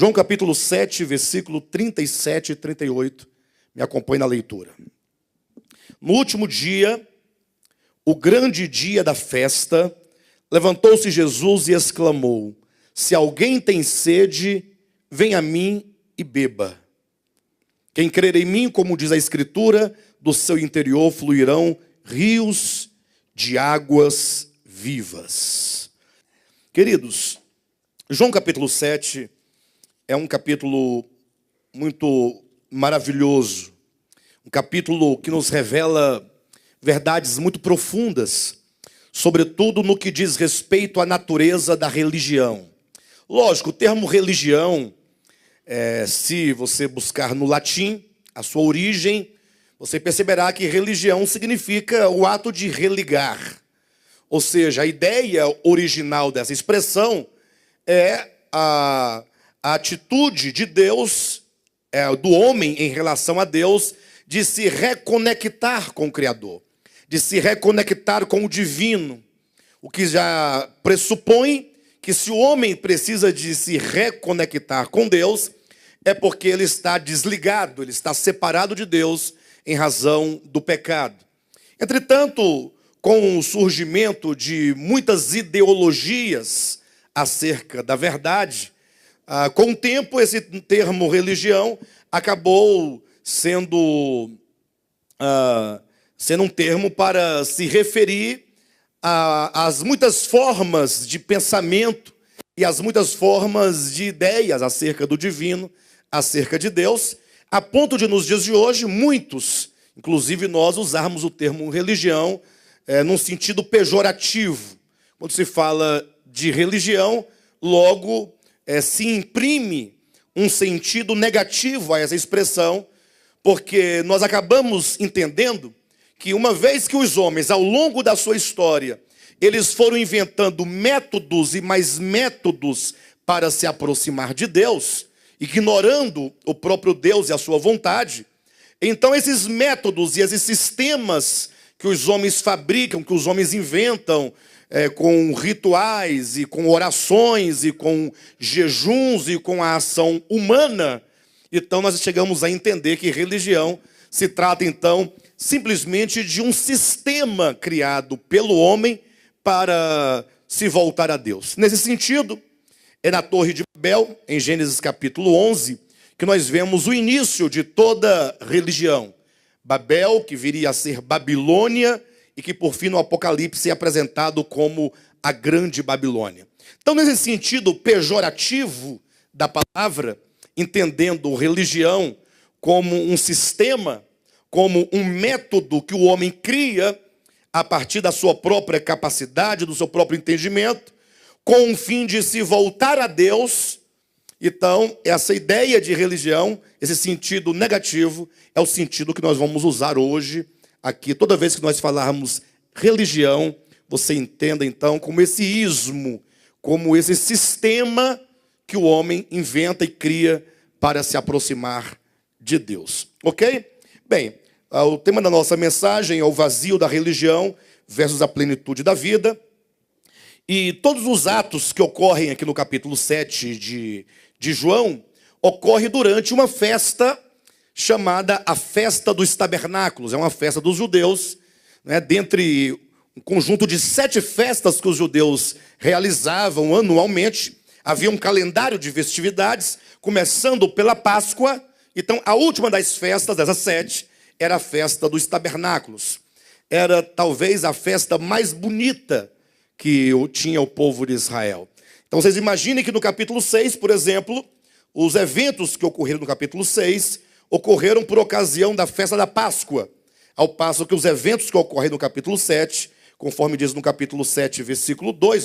João capítulo 7, versículo 37 e 38. Me acompanhe na leitura. No último dia, o grande dia da festa, levantou-se Jesus e exclamou: se alguém tem sede, venha a mim e beba. Quem crer em mim, como diz a Escritura, do seu interior fluirão rios de águas vivas. Queridos, João capítulo 7 é um capítulo muito maravilhoso. Um capítulo que nos revela verdades muito profundas, sobretudo no que diz respeito à natureza da religião. Lógico, o termo religião, se você buscar no latim a sua origem, você perceberá que religião significa o ato de religar. Ou seja, a ideia original dessa expressão é a atitude de Deus, do homem em relação a Deus, de se reconectar com o Criador, de se reconectar com o divino, o que já pressupõe que se o homem precisa de se reconectar com Deus, é porque ele está desligado, ele está separado de Deus em razão do pecado. Entretanto, com o surgimento de muitas ideologias acerca da verdade, com o tempo esse termo religião acabou sendo um termo para se referir às muitas formas de pensamento e às muitas formas de ideias acerca do divino, acerca de Deus, a ponto de nos dias de hoje muitos, inclusive nós, usarmos o termo religião num sentido pejorativo. Quando se fala de religião, logo se imprime um sentido negativo a essa expressão, porque nós acabamos entendendo que uma vez que os homens, ao longo da sua história, eles foram inventando métodos e mais métodos para se aproximar de Deus, ignorando o próprio Deus e a sua vontade, então esses métodos e esses sistemas que os homens fabricam, que os homens inventam, com rituais e com orações e com jejuns e com a ação humana, então nós chegamos a entender que religião se trata então simplesmente de um sistema criado pelo homem para se voltar a Deus. Nesse sentido, é na Torre de Babel, em Gênesis capítulo 11, que nós vemos o início de toda religião. Babel, que viria a ser Babilônia, e que por fim no Apocalipse é apresentado como a Grande Babilônia. Então, nesse sentido pejorativo da palavra, entendendo religião como um sistema, como um método que o homem cria a partir da sua própria capacidade, do seu próprio entendimento, com o fim de se voltar a Deus. Então, essa ideia de religião, esse sentido negativo, é o sentido que nós vamos usar hoje aqui. Toda vez que nós falarmos religião, você entenda então como esse ismo, como esse sistema que o homem inventa e cria para se aproximar de Deus. Ok? Bem, o tema da nossa mensagem é o vazio da religião versus a plenitude da vida. E todos os atos que ocorrem aqui no capítulo 7 de João, ocorre durante uma festa chamada a Festa dos Tabernáculos. É uma festa dos judeus, né, dentre um conjunto de 7 festas que os judeus realizavam anualmente. Havia um calendário de festividades, começando pela Páscoa. Então, a última das festas, dessas 7, era a Festa dos Tabernáculos. Era talvez a festa mais bonita que tinha o povo de Israel. Então, vocês imaginem que no capítulo 6, por exemplo, os eventos que ocorreram no capítulo 6 ocorreram por ocasião da festa da Páscoa, ao passo que os eventos que ocorrem no capítulo 7, conforme diz no capítulo 7, versículo 2,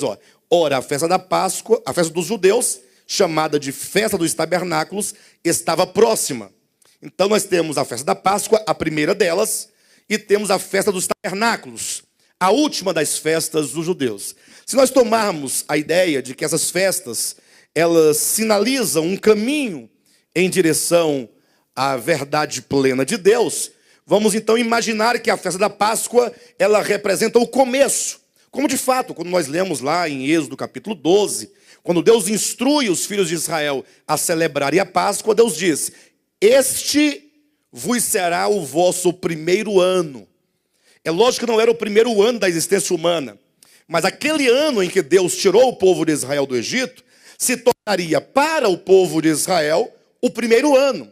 ora, a festa da Páscoa, a festa dos judeus, chamada de Festa dos Tabernáculos, estava próxima. Então nós temos a festa da Páscoa, a primeira delas, e temos a festa dos tabernáculos, a última das festas dos judeus. Se nós tomarmos a ideia de que essas festas, elas sinalizam um caminho em direção à verdade plena de Deus, vamos então imaginar que a festa da Páscoa, ela representa o começo Como de fato, quando nós lemos lá em Êxodo capítulo 12, quando Deus instrui os filhos de Israel a celebrarem a Páscoa, Deus diz: este vos será o vosso primeiro ano. É lógico que não era o primeiro ano da existência humana, mas aquele ano em que Deus tirou o povo de Israel do Egito, se tornaria para o povo de Israel o primeiro ano.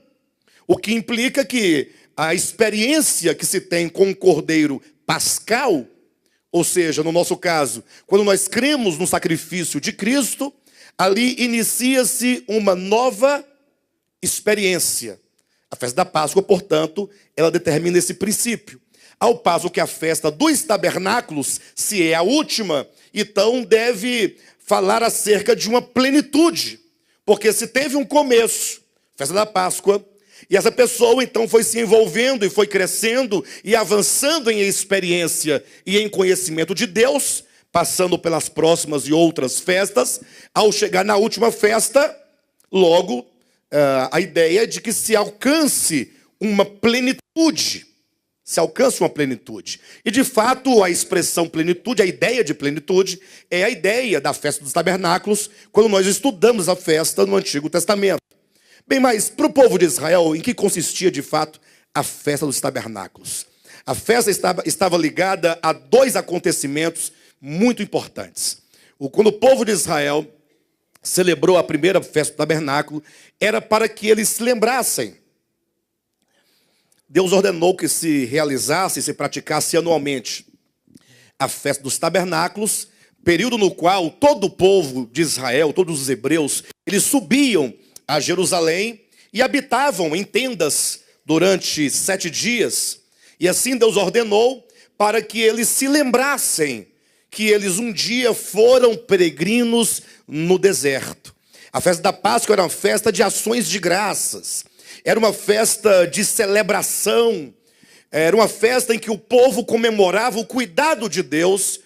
O que implica que a experiência que se tem com o Cordeiro Pascal, ou seja, no nosso caso, quando nós cremos no sacrifício de Cristo, ali inicia-se uma nova experiência. A festa da Páscoa, portanto, ela determina esse princípio. Ao passo que a festa dos tabernáculos, se é a última, então deve falar acerca de uma plenitude. Porque se teve um começo, festa da Páscoa, e essa pessoa então foi se envolvendo e foi crescendo e avançando em experiência e em conhecimento de Deus, passando pelas próximas e outras festas, ao chegar na última festa, logo a ideia é de que se alcance uma plenitude. Se alcança uma plenitude. E de fato a expressão plenitude, a ideia de plenitude, é a ideia da festa dos tabernáculos, quando nós estudamos a festa no Antigo Testamento. Bem, mas para o povo de Israel, em que consistia de fato a festa dos tabernáculos? A festa estava ligada a dois acontecimentos muito importantes. Quando o povo de Israel celebrou a primeira festa do tabernáculo, era para que eles se lembrassem. Deus ordenou que se realizasse, se praticasse anualmente a festa dos tabernáculos, período no qual todo o povo de Israel, todos os hebreus, eles subiam a Jerusalém e habitavam em tendas durante 7 dias. E assim Deus ordenou para que eles se lembrassem que eles um dia foram peregrinos no deserto. A festa da Páscoa era uma festa de ações de graças. Era uma festa de celebração. Era uma festa em que o povo comemorava o cuidado de Deus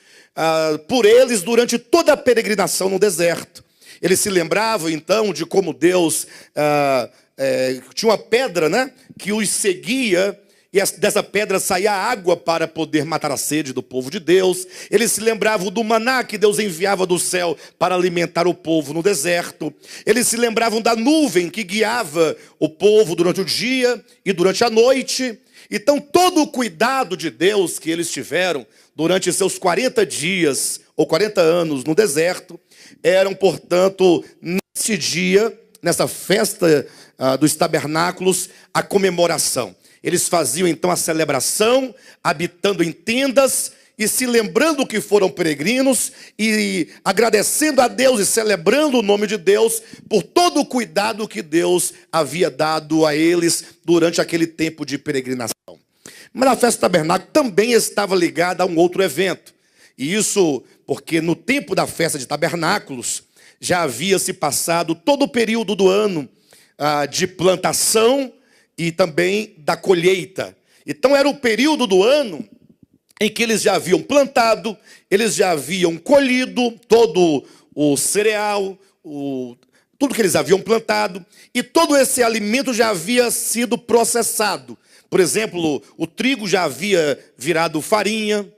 por eles durante toda a peregrinação no deserto. Eles se lembravam então de como Deus tinha uma pedra, né, que os seguia, e dessa pedra saía água para poder matar a sede do povo de Deus. Eles se lembravam do maná que Deus enviava do céu para alimentar o povo no deserto. Eles se lembravam da nuvem que guiava o povo durante o dia e durante a noite. Então todo o cuidado de Deus que eles tiveram durante seus 40 dias ou 40 anos no deserto, eram, portanto, nesse dia, nessa festa dos tabernáculos, a comemoração. Eles faziam então a celebração, habitando em tendas e se lembrando que foram peregrinos e agradecendo a Deus e celebrando o nome de Deus por todo o cuidado que Deus havia dado a eles durante aquele tempo de peregrinação. Mas a festa do tabernáculo também estava ligada a um outro evento. E isso porque no tempo da festa de tabernáculos já havia se passado todo o período do ano de plantação e também da colheita. Então era o período do ano em que eles já haviam plantado, eles já haviam colhido todo o cereal, tudo que eles haviam plantado, e todo esse alimento já havia sido processado. Por exemplo, o trigo já havia virado farinha,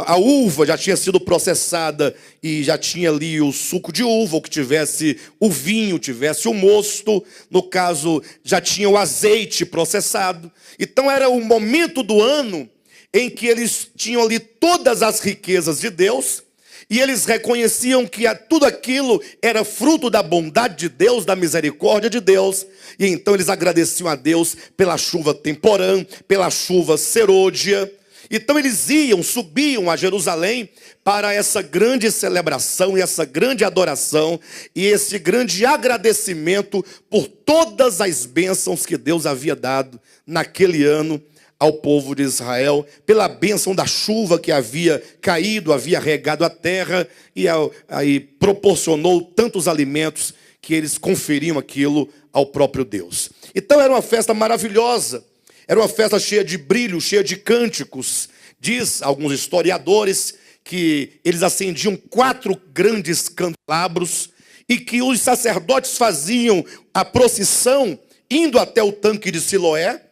a uva já tinha sido processada e já tinha ali o suco de uva, ou que tivesse o vinho, tivesse o mosto. No caso, já tinha o azeite processado. Então era o momento do ano em que eles tinham ali todas as riquezas de Deus, e eles reconheciam que tudo aquilo era fruto da bondade de Deus, da misericórdia de Deus. E então eles agradeciam a Deus pela chuva temporã, pela chuva serôdia. Então eles subiam a Jerusalém para essa grande celebração e essa grande adoração e esse grande agradecimento por todas as bênçãos que Deus havia dado naquele ano ao povo de Israel, pela bênção da chuva que havia caído, havia regado a terra e aí proporcionou tantos alimentos que eles conferiam aquilo ao próprio Deus. Então era uma festa maravilhosa. Era uma festa cheia de brilho, cheia de cânticos. Diz alguns historiadores que eles acendiam 4 grandes candelabros e que os sacerdotes faziam a procissão indo até o tanque de Siloé,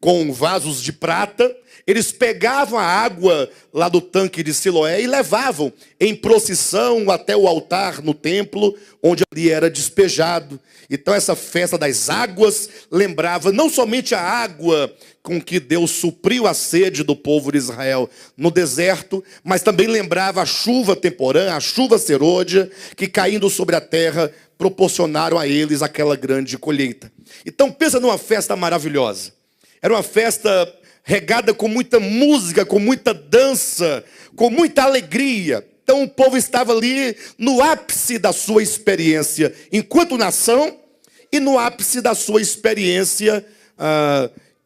com vasos de prata. Eles pegavam a água lá do tanque de Siloé e levavam em procissão até o altar no templo, onde ali era despejado. Então essa festa das águas lembrava não somente a água com que Deus supriu a sede do povo de Israel no deserto, mas também lembrava a chuva temporã, a chuva serôdia, que caindo sobre a terra proporcionaram a eles aquela grande colheita. Então pensa numa festa maravilhosa. Era uma festa regada com muita música, com muita dança, com muita alegria. Então o povo estava ali no ápice da sua experiência enquanto nação e no ápice da sua experiência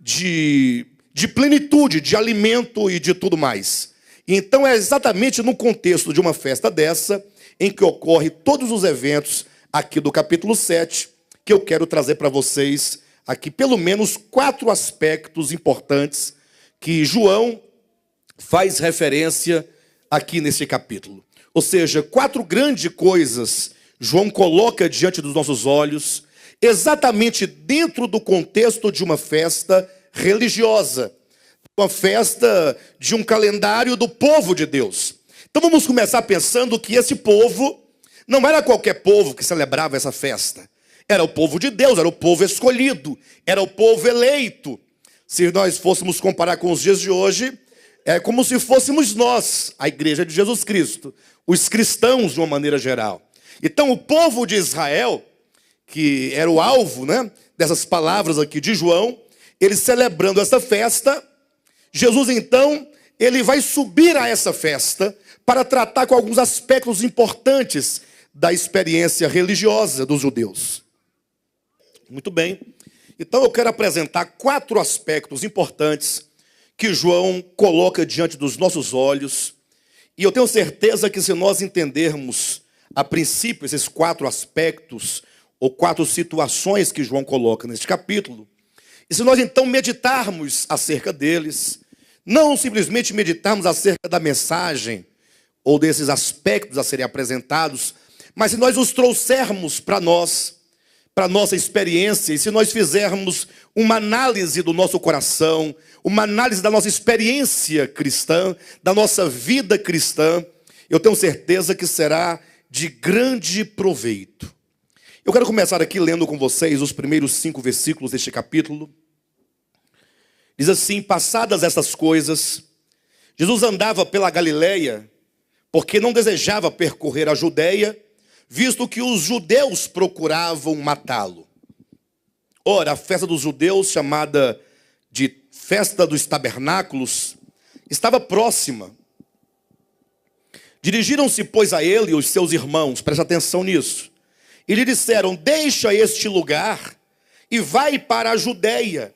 de plenitude, de alimento e de tudo mais. Então é exatamente no contexto de uma festa dessa em que ocorre todos os eventos aqui do capítulo 7 que eu quero trazer para vocês aqui pelo menos 4 aspectos importantes que João faz referência aqui nesse capítulo. Ou seja, 4 grandes coisas João coloca diante dos nossos olhos, exatamente dentro do contexto de uma festa religiosa, uma festa de um calendário do povo de Deus. Então vamos começar pensando que esse povo não era qualquer povo que celebrava essa festa. Era o povo de Deus, era o povo escolhido, era o povo eleito. Se nós fôssemos comparar com os dias de hoje, é como se fôssemos nós, a igreja de Jesus Cristo, os cristãos de uma maneira geral. Então o povo de Israel, que era o alvo, dessas palavras aqui de João, ele celebrando essa festa, Jesus então, ele vai subir a essa festa para tratar com alguns aspectos importantes da experiência religiosa dos judeus. Muito bem. Então eu quero apresentar 4 aspectos importantes que João coloca diante dos nossos olhos. E eu tenho certeza que se nós entendermos a princípio esses 4 aspectos, ou 4 situações que João coloca neste capítulo, e se nós então meditarmos acerca deles, não simplesmente meditarmos acerca da mensagem, ou desses aspectos a serem apresentados, mas se nós os trouxermos para nós, para a nossa experiência, e se nós fizermos uma análise do nosso coração, uma análise da nossa experiência cristã, da nossa vida cristã, eu tenho certeza que será de grande proveito. Eu quero começar aqui lendo com vocês os primeiros 5 versículos deste capítulo. Diz assim: passadas essas coisas, Jesus andava pela Galileia, porque não desejava percorrer a Judeia, visto que os judeus procuravam matá-lo. Ora, a festa dos judeus, chamada de festa dos tabernáculos, estava próxima. Dirigiram-se, pois, a ele os seus irmãos, presta atenção nisso, e lhe disseram: deixa este lugar e vai para a Judeia,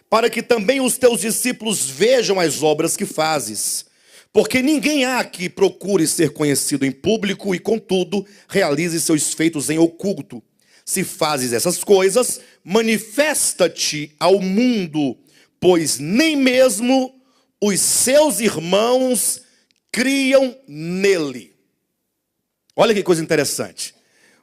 para que também os teus discípulos vejam as obras que fazes. Porque ninguém há que procure ser conhecido em público e, contudo, realize seus feitos em oculto. Se fazes essas coisas, manifesta-te ao mundo, pois nem mesmo os seus irmãos criam nele. Olha que coisa interessante.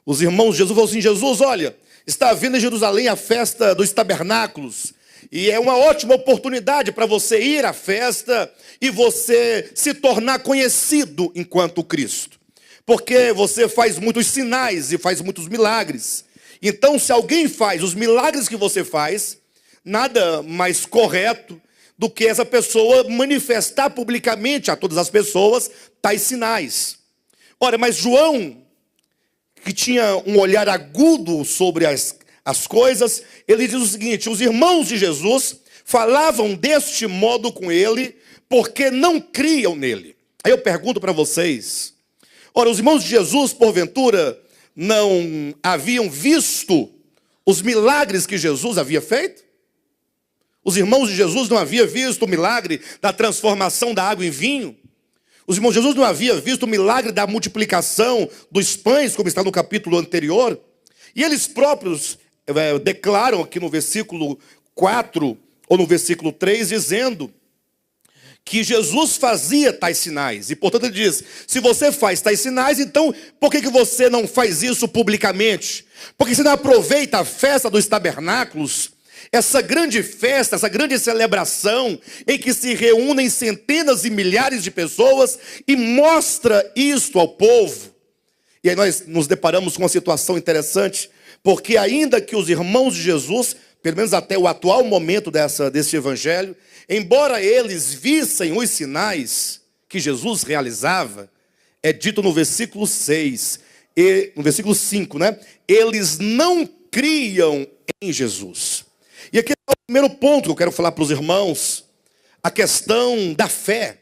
Os irmãos de Jesus falaram assim: Jesus, olha, está havendo em Jerusalém a festa dos tabernáculos, e é uma ótima oportunidade para você ir à festa e você se tornar conhecido enquanto Cristo. Porque você faz muitos sinais e faz muitos milagres. Então, se alguém faz os milagres que você faz, nada mais correto do que essa pessoa manifestar publicamente a todas as pessoas tais sinais. Ora, mas João, que tinha um olhar agudo sobre as coisas, ele diz o seguinte: os irmãos de Jesus falavam deste modo com ele, porque não criam nele. Aí eu pergunto para vocês, ora, os irmãos de Jesus, porventura, não haviam visto os milagres que Jesus havia feito? Os irmãos de Jesus não haviam visto o milagre da transformação da água em vinho? Os irmãos de Jesus não haviam visto o milagre da multiplicação dos pães, como está no capítulo anterior? E eles próprios declaram aqui no versículo 4, ou no versículo 3, dizendo que Jesus fazia tais sinais. E portanto ele diz: se você faz tais sinais, então por que você não faz isso publicamente? Por que você não aproveita a festa dos tabernáculos essa grande festa, essa grande celebração, em que se reúnem centenas e milhares de pessoas e mostra isto ao povo. E aí nós nos deparamos com uma situação interessante, porque ainda que os irmãos de Jesus, pelo menos até o atual momento desse evangelho, embora eles vissem os sinais que Jesus realizava, é dito no versículo 6, no versículo 5, né? Eles não criam em Jesus. E aqui é o primeiro ponto que eu quero falar para os irmãos, a questão da fé.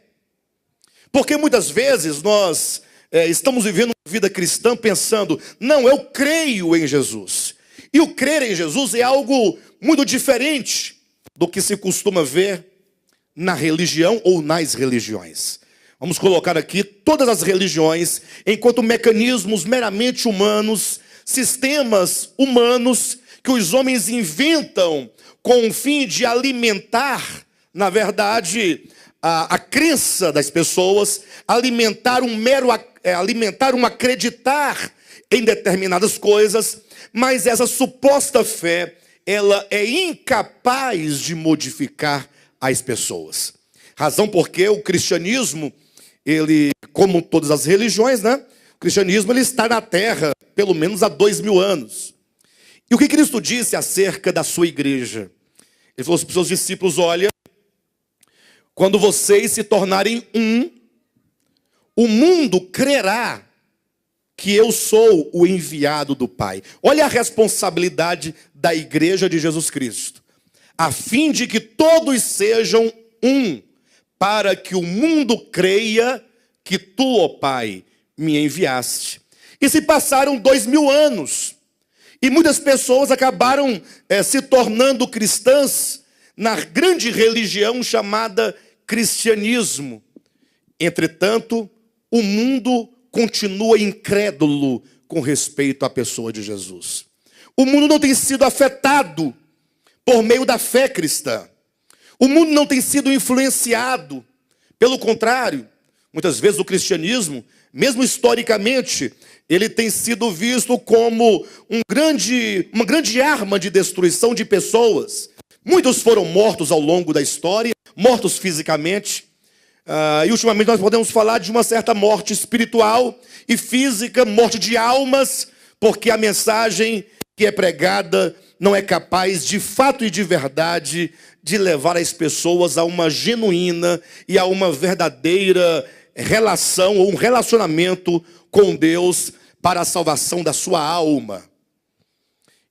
Porque muitas vezes nós estamos vivendo uma vida cristã pensando, não, eu creio em Jesus. E o crer em Jesus é algo muito diferente do que se costuma ver na religião ou nas religiões. Vamos colocar aqui todas as religiões enquanto mecanismos meramente humanos, sistemas humanos que os homens inventam com o fim de alimentar, na verdade, a crença das pessoas, alimentar um acreditar em determinadas coisas, mas essa suposta fé, ela é incapaz de modificar as pessoas. Razão porque o cristianismo, ele, como todas as religiões, né? O cristianismo ele está na terra pelo menos há 2000 anos. E o que Cristo disse acerca da sua igreja? Ele falou para os seus discípulos, olha, quando vocês se tornarem um, o mundo crerá que eu sou o enviado do Pai. Olha a responsabilidade da igreja de Jesus Cristo. A fim de que todos sejam um, para que o mundo creia que tu, ó Pai, me enviaste. E se passaram 2000 anos, e muitas pessoas acabaram se tornando cristãs na grande religião chamada cristianismo. Entretanto, o mundo continua incrédulo com respeito à pessoa de Jesus. O mundo não tem sido afetado por meio da fé cristã. O mundo não tem sido influenciado. Pelo contrário, muitas vezes o cristianismo, mesmo historicamente, ele tem sido visto como uma grande arma de destruição de pessoas. Muitos foram mortos ao longo da história, mortos fisicamente. E ultimamente nós podemos falar de uma certa morte espiritual e física, morte de almas, porque a mensagem que é pregada não é capaz, de fato e de verdade, de levar as pessoas a uma genuína e a uma verdadeira relação ou um relacionamento com Deus para a salvação da sua alma.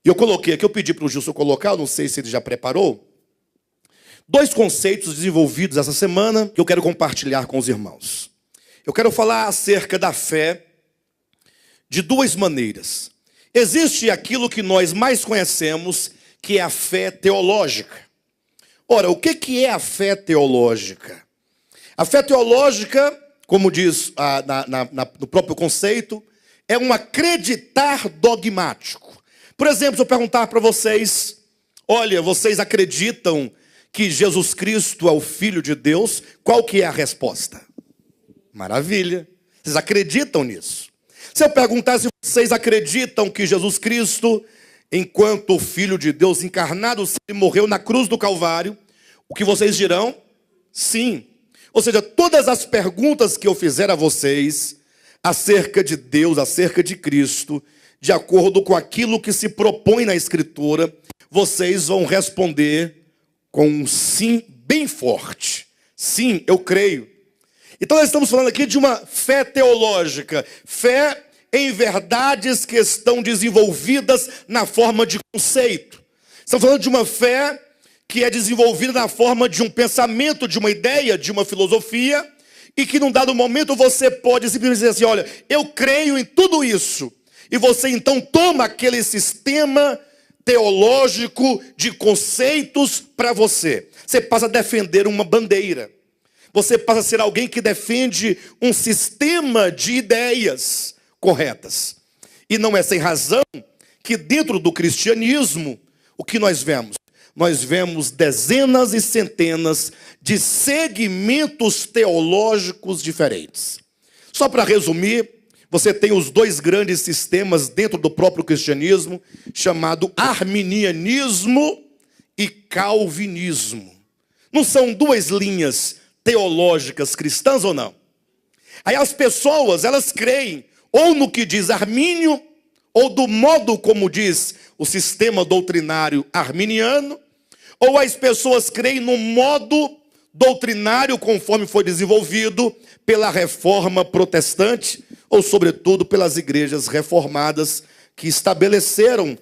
E eu coloquei aqui, eu pedi para o Gilson colocar, eu não sei se ele já preparou, 2 conceitos desenvolvidos essa semana que eu quero compartilhar com os irmãos. Eu quero falar acerca da fé de 2 maneiras. Existe aquilo que nós mais conhecemos, que é a fé teológica. Ora, o que é a fé teológica? A fé teológica, como diz no próprio conceito, é um acreditar dogmático. Por exemplo, se eu perguntar para vocês, olha, vocês acreditam que Jesus Cristo é o Filho de Deus? Qual que é a resposta? Maravilha. Vocês acreditam nisso? Se eu perguntar se vocês acreditam que Jesus Cristo, enquanto o Filho de Deus encarnado, morreu na cruz do Calvário, o que vocês dirão? Sim. Ou seja, todas as perguntas que eu fizer a vocês acerca de Deus, acerca de Cristo, de acordo com aquilo que se propõe na Escritura, vocês vão responder com um sim bem forte. Sim, eu creio. Então nós estamos falando aqui de uma fé teológica, fé em verdades que estão desenvolvidas na forma de conceito. Estamos falando de uma fé que é desenvolvida na forma de um pensamento, de uma ideia, de uma filosofia, e que num dado momento você pode simplesmente dizer assim, olha, eu creio em tudo isso. E você então toma aquele sistema teológico de conceitos para você. Você passa a defender uma bandeira. Você passa a ser alguém que defende um sistema de ideias corretas. E não é sem razão que dentro do cristianismo, o que nós vemos? Nós vemos dezenas e centenas de segmentos teológicos diferentes. Só para resumir, você tem os 2 grandes sistemas dentro do próprio cristianismo, chamado arminianismo e calvinismo. Não são duas linhas teológicas cristãs ou não? Aí as pessoas, elas creem ou no que diz Armínio, ou do modo como diz o sistema doutrinário arminiano, ou as pessoas creem no modo doutrinário conforme foi desenvolvido pela reforma protestante, ou sobretudo pelas igrejas reformadas que estabeleceram,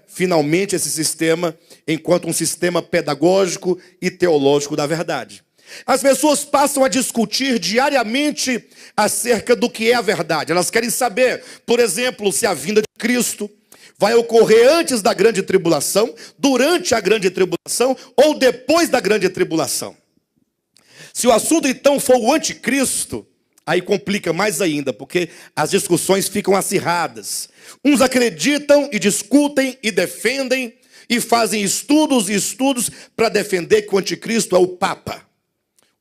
finalmente esse sistema enquanto um sistema pedagógico e teológico da verdade. As pessoas passam a discutir diariamente acerca do que é a verdade. Elas querem saber, por exemplo, se a vinda de Cristo vai ocorrer antes da grande tribulação, durante a grande tribulação ou depois da grande tribulação. Se o assunto então for o anticristo, aí complica mais ainda, porque as discussões ficam acirradas. Uns acreditam e discutem e defendem e fazem estudos e estudos para defender que o anticristo é o Papa.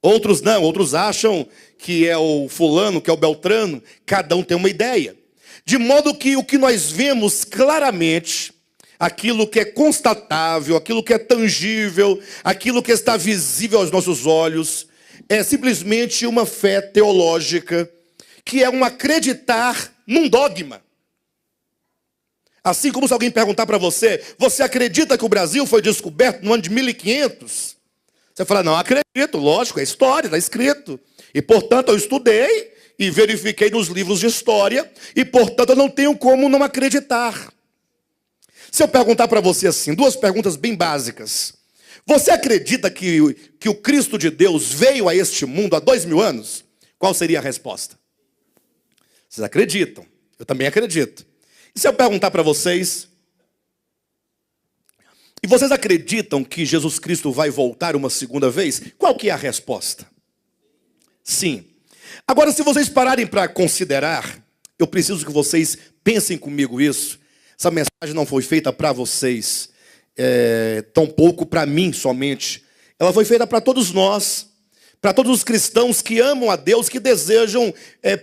Outros não, outros acham que é o fulano, que é o beltrano, cada um tem uma ideia. De modo que o que nós vemos claramente, aquilo que é constatável, aquilo que é tangível, aquilo que está visível aos nossos olhos, é simplesmente uma fé teológica, que é um acreditar num dogma. Assim como se alguém perguntar para você, você acredita que o Brasil foi descoberto no ano de 1500? Você fala, não acredito, lógico, é história, está escrito. E, portanto, eu estudei e verifiquei nos livros de história, e, portanto, eu não tenho como não acreditar. Se eu perguntar para você assim, duas perguntas bem básicas. Você acredita que o Cristo de Deus veio a este mundo há 2000 anos? Qual seria a resposta? Vocês acreditam, eu também acredito. E se eu perguntar para vocês, e vocês acreditam que Jesus Cristo vai voltar uma segunda vez? Qual que é a resposta? Sim. Agora, se vocês pararem para considerar, eu preciso que vocês pensem comigo isso. Essa mensagem não foi feita para vocês, tampouco para mim somente. Ela foi feita para todos nós, para todos os cristãos que amam a Deus, que desejam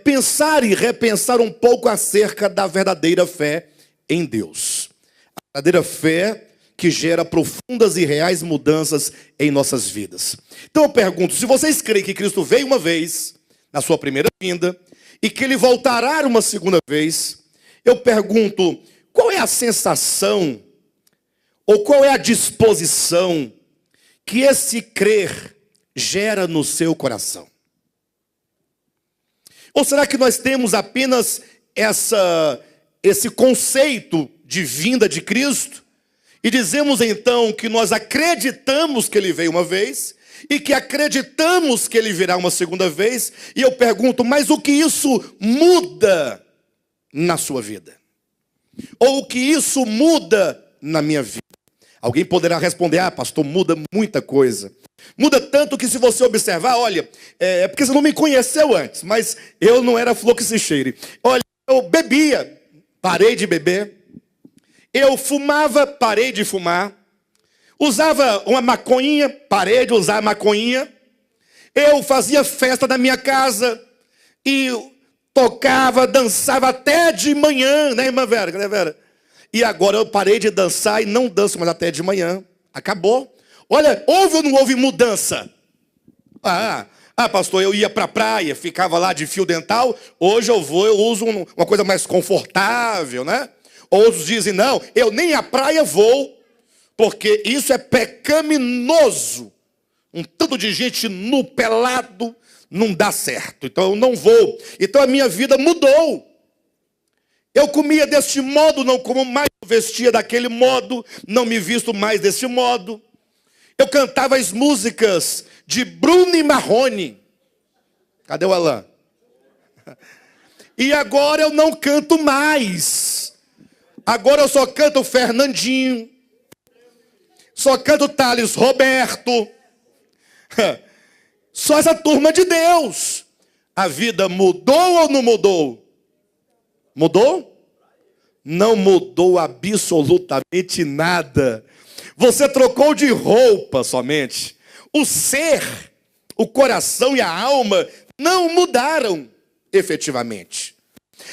pensar e repensar um pouco acerca da verdadeira fé em Deus. A verdadeira fé que gera profundas e reais mudanças em nossas vidas. Então eu pergunto, se vocês creem que Cristo veio uma vez, na sua primeira vinda, e que Ele voltará uma segunda vez, eu pergunto, qual é a sensação, ou qual é a disposição que esse crer gera no seu coração? Ou será que nós temos apenas esse conceito de vinda de Cristo, e dizemos então que nós acreditamos que Ele veio uma vez, e que acreditamos que Ele virá uma segunda vez, e eu pergunto, mas o que isso muda na sua vida? Ou o que isso muda na minha vida? Alguém poderá responder, pastor, muda muita coisa. Muda tanto que se você observar, olha, é porque você não me conheceu antes, mas eu não era flor que se cheire. Olha, eu bebia, parei de beber. Eu fumava, parei de fumar. Usava uma maconhinha, parei de usar maconhinha. Eu fazia festa na minha casa e tocava, dançava até de manhã, né, irmã Vera? Né, Vera? E agora eu parei de dançar e não danço mais até de manhã. Acabou. Olha, houve ou não houve mudança? Pastor, eu ia para a praia, ficava lá de fio dental. Hoje eu uso uma coisa mais confortável, né? Outros dizem, não, eu nem à praia vou, porque isso é pecaminoso. Um tanto de gente nu, pelado, não dá certo. Então eu não vou. Então a minha vida mudou. Eu comia deste modo, não como mais, vestia daquele modo, não me visto mais desse modo. Eu cantava as músicas de Bruno e Marrone. Cadê o Alain? E agora eu não canto mais. Agora eu só canto Fernandinho. Só canto Thales Roberto. Só essa turma de Deus. A vida mudou ou não mudou? Mudou? Não mudou absolutamente nada. Você trocou de roupa somente. O ser, o coração e a alma não mudaram efetivamente.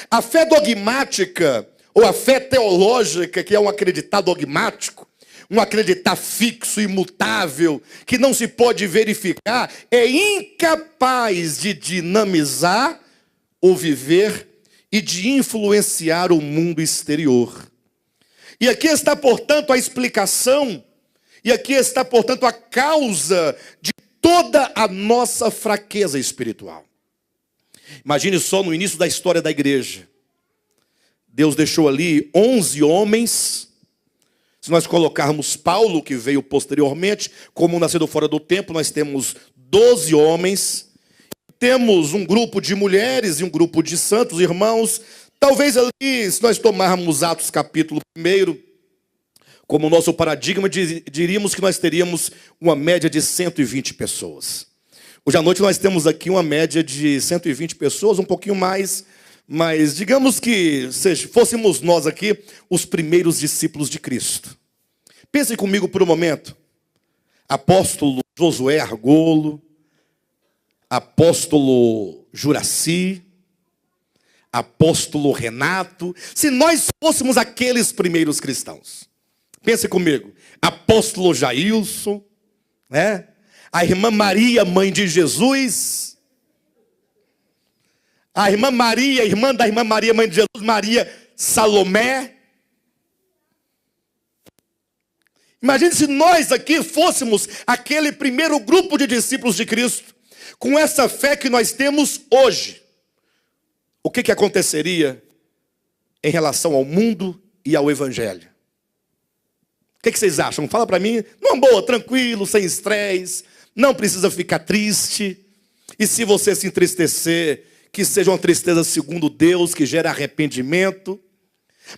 A fé dogmática, ou a fé teológica, que é um acreditar dogmático, um acreditar fixo, imutável, que não se pode verificar, é incapaz de dinamizar o viver e de influenciar o mundo exterior. E aqui está, portanto, a explicação, e aqui está, portanto, a causa de toda a nossa fraqueza espiritual. Imagine só no início da história da igreja. Deus deixou ali 11 homens. Se nós colocarmos Paulo, que veio posteriormente, como nascido fora do tempo, nós temos 12 homens. Temos um grupo de mulheres e um grupo de santos, irmãos. Talvez ali, se nós tomarmos Atos capítulo 1, como nosso paradigma, diríamos que nós teríamos uma média de 120 pessoas. Hoje à noite nós temos aqui uma média de 120 pessoas, um pouquinho mais, mas digamos que fôssemos nós aqui os primeiros discípulos de Cristo. Pensem comigo por um momento. Apóstolo Josué Argolo, apóstolo Juraci, apóstolo Renato, se nós fôssemos aqueles primeiros cristãos. Pense comigo, apóstolo Jailson, né? A irmã Maria, mãe de Jesus, a irmã Maria, irmã da irmã Maria, mãe de Jesus, Maria Salomé. Imagine se nós aqui fôssemos aquele primeiro grupo de discípulos de Cristo, com essa fé que nós temos hoje. O que aconteceria em relação ao mundo e ao evangelho? O que vocês acham? Fala para mim. Não, boa, tranquilo, sem estresse, não precisa ficar triste. E se você se entristecer, que seja uma tristeza segundo Deus, que gera arrependimento.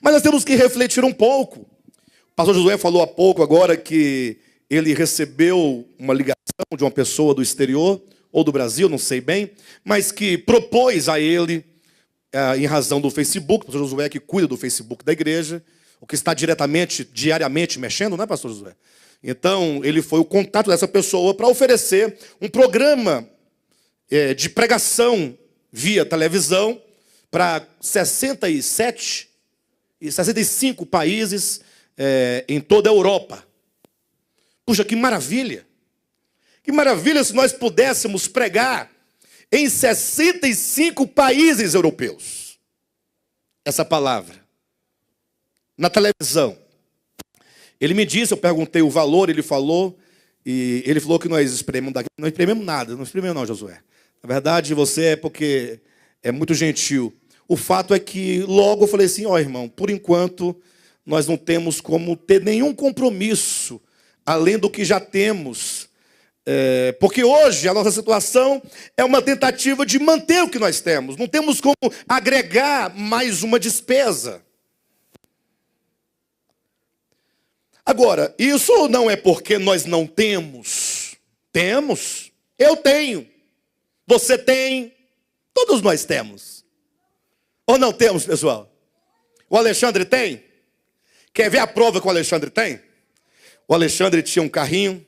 Mas nós temos que refletir um pouco. O pastor Josué falou há pouco agora que ele recebeu uma ligação de uma pessoa do exterior, ou do Brasil, não sei bem, mas que propôs a ele, em razão do Facebook, o pastor Josué que cuida do Facebook da igreja, o que está diariamente mexendo, não é, pastor Josué? Então, ele foi o contato dessa pessoa para oferecer um programa de pregação via televisão para 67 e 65 países em toda a Europa. Puxa, que maravilha! Que maravilha se nós pudéssemos pregar em 65 países europeus essa palavra. Na televisão. Ele me disse, eu perguntei o valor, ele falou, e ele falou que nós esprememos daqui. Não esprememos nada, não esprememos não, Josué. Na verdade, você é porque é muito gentil. O fato é que logo eu falei assim, irmão, por enquanto nós não temos como ter nenhum compromisso, além do que já temos. Porque hoje a nossa situação é uma tentativa de manter o que nós temos. Não temos como agregar mais uma despesa. Agora, isso não é porque nós não temos. Temos. Eu tenho. Você tem. Todos nós temos. Ou não temos, pessoal? O Alexandre tem? Quer ver a prova que o Alexandre tem? O Alexandre tinha um carrinho.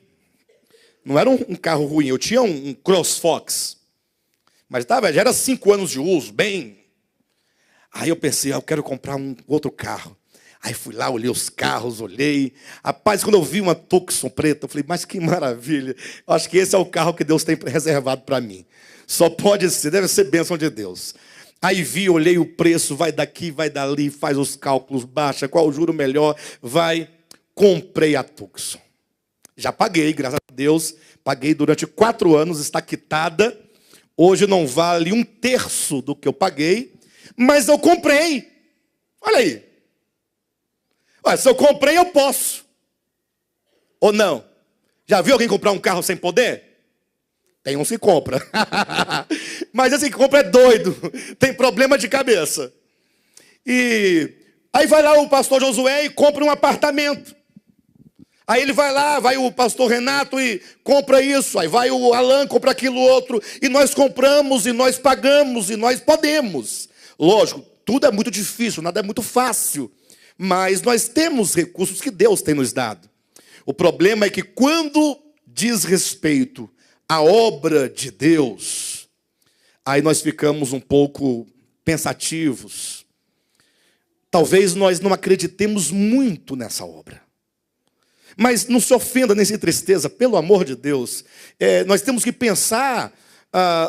Não era um carro ruim. Eu tinha um CrossFox. Mas já era 5 anos de uso, bem. Aí eu pensei, eu quero comprar um outro carro. Aí fui lá, olhei os carros, olhei. Rapaz, quando eu vi uma Tucson preta, eu falei, mas que maravilha. Eu acho que esse é o carro que Deus tem reservado para mim. Só pode ser, deve ser bênção de Deus. Aí vi, olhei o preço, vai daqui, vai dali, faz os cálculos, baixa, qual o juro melhor, vai. Comprei a Tucson. Já paguei, graças a Deus. Paguei durante 4 anos, está quitada. Hoje não vale 1/3 do que eu paguei. Mas eu comprei. Olha aí. Olha, se eu comprei, eu posso. Ou não? Já viu alguém comprar um carro sem poder? Tem uns que compra. Mas esse que compra é doido. Tem problema de cabeça. E aí vai lá o pastor Josué e compra um apartamento. Aí ele vai lá, vai o pastor Renato e compra isso. Aí vai o Alan, compra aquilo outro. E nós compramos, e nós pagamos, e nós podemos. Lógico, tudo é muito difícil, nada é muito fácil. Mas nós temos recursos que Deus tem nos dado. O problema é que quando diz respeito à obra de Deus, aí nós ficamos um pouco pensativos. Talvez nós não acreditemos muito nessa obra. Mas não se ofenda nem se tristeza, pelo amor de Deus. Nós temos que pensar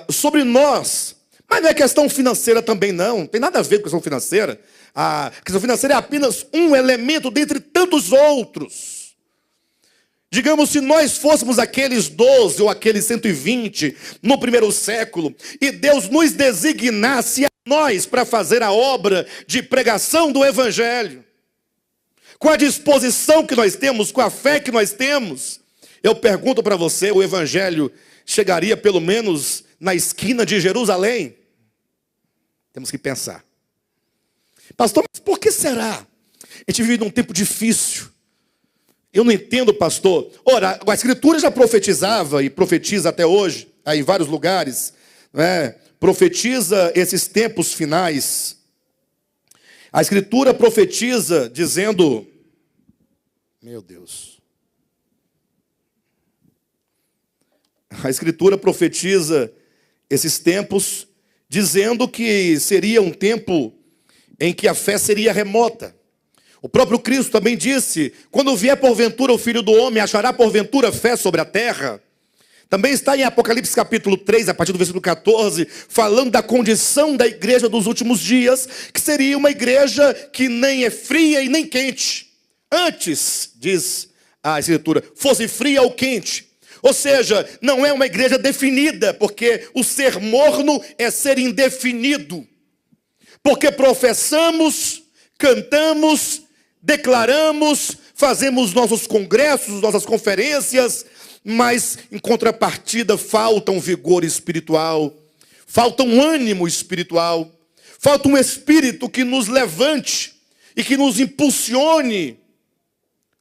sobre nós. Mas não é questão financeira também, não tem nada a ver com questão financeira. A questão financeira é apenas um elemento dentre tantos outros. Digamos, se nós fôssemos aqueles 12 ou aqueles 120 no primeiro século, e Deus nos designasse a nós para fazer a obra de pregação do Evangelho, com a disposição que nós temos, com a fé que nós temos, eu pergunto para você, o Evangelho chegaria pelo menos na esquina de Jerusalém? Temos que pensar. Pastor, mas por que será? A gente vive num tempo difícil. Eu não entendo, pastor. Ora, a Escritura já profetizava e profetiza até hoje, aí em vários lugares, né? Profetiza esses tempos finais. A Escritura profetiza dizendo, meu Deus. A Escritura profetiza esses tempos dizendo que seria um tempo em que a fé seria remota. O próprio Cristo também disse, quando vier porventura o Filho do Homem, achará porventura fé sobre a terra? Também está em Apocalipse capítulo 3, a partir do versículo 14, falando da condição da igreja dos últimos dias, que seria uma igreja que nem é fria e nem quente. Antes, diz a Escritura, fosse fria ou quente. Ou seja, não é uma igreja definida, porque o ser morno é ser indefinido. Porque professamos, cantamos, declaramos, fazemos nossos congressos, nossas conferências, mas em contrapartida falta um vigor espiritual, falta um ânimo espiritual, falta um espírito que nos levante e que nos impulsione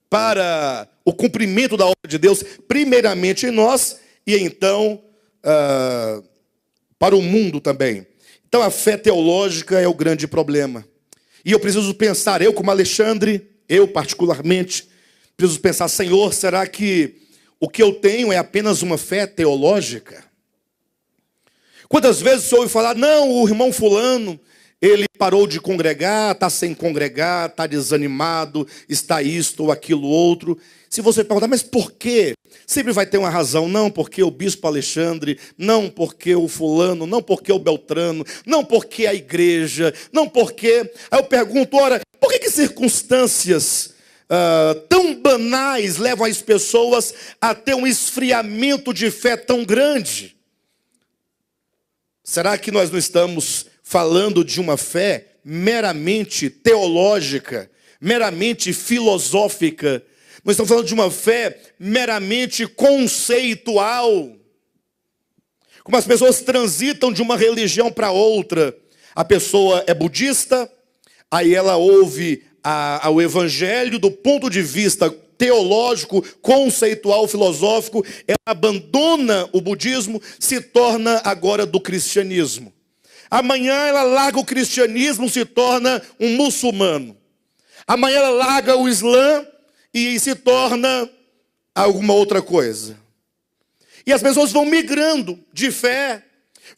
para o cumprimento da obra de Deus, primeiramente em nós e então para o mundo também. Então a fé teológica é o grande problema. E eu preciso pensar, eu como Alexandre, eu particularmente, preciso pensar, Senhor, será que o que eu tenho é apenas uma fé teológica? Quantas vezes você ouve falar, não, o irmão fulano, ele parou de congregar, está sem congregar, está desanimado, está isto ou aquilo outro. Se você perguntar, mas por quê? Sempre vai ter uma razão. Não porque o bispo Alexandre, não porque o fulano, não porque o Beltrano, não porque a igreja, não porque... Aí eu pergunto, ora, por que circunstâncias tão banais levam as pessoas a ter um esfriamento de fé tão grande? Será que nós não estamos falando de uma fé meramente teológica, meramente filosófica? Nós estamos falando de uma fé meramente conceitual. Como as pessoas transitam de uma religião para outra. A pessoa é budista, aí ela ouve o evangelho do ponto de vista teológico, conceitual, filosófico, ela abandona o budismo, se torna agora do cristianismo. Amanhã ela larga o cristianismo, se torna um muçulmano. Amanhã ela larga o islã e se torna alguma outra coisa. E as pessoas vão migrando de fé,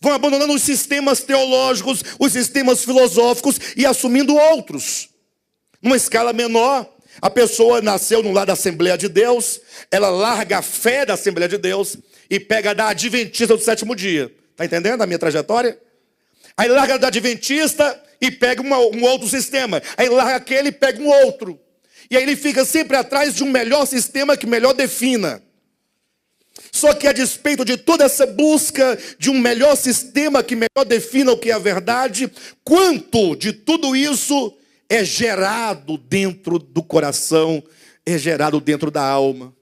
vão abandonando os sistemas teológicos, os sistemas filosóficos e assumindo outros. Numa escala menor, a pessoa nasceu no lar da Assembleia de Deus, ela larga a fé da Assembleia de Deus e pega da Adventista do sétimo dia. Está entendendo a minha trajetória? Aí larga da Adventista e pega um outro sistema. Aí larga aquele e pega um outro. E aí ele fica sempre atrás de um melhor sistema que melhor defina. Só que a despeito de toda essa busca de um melhor sistema que melhor defina o que é a verdade, quanto de tudo isso é gerado dentro do coração, é gerado dentro da alma.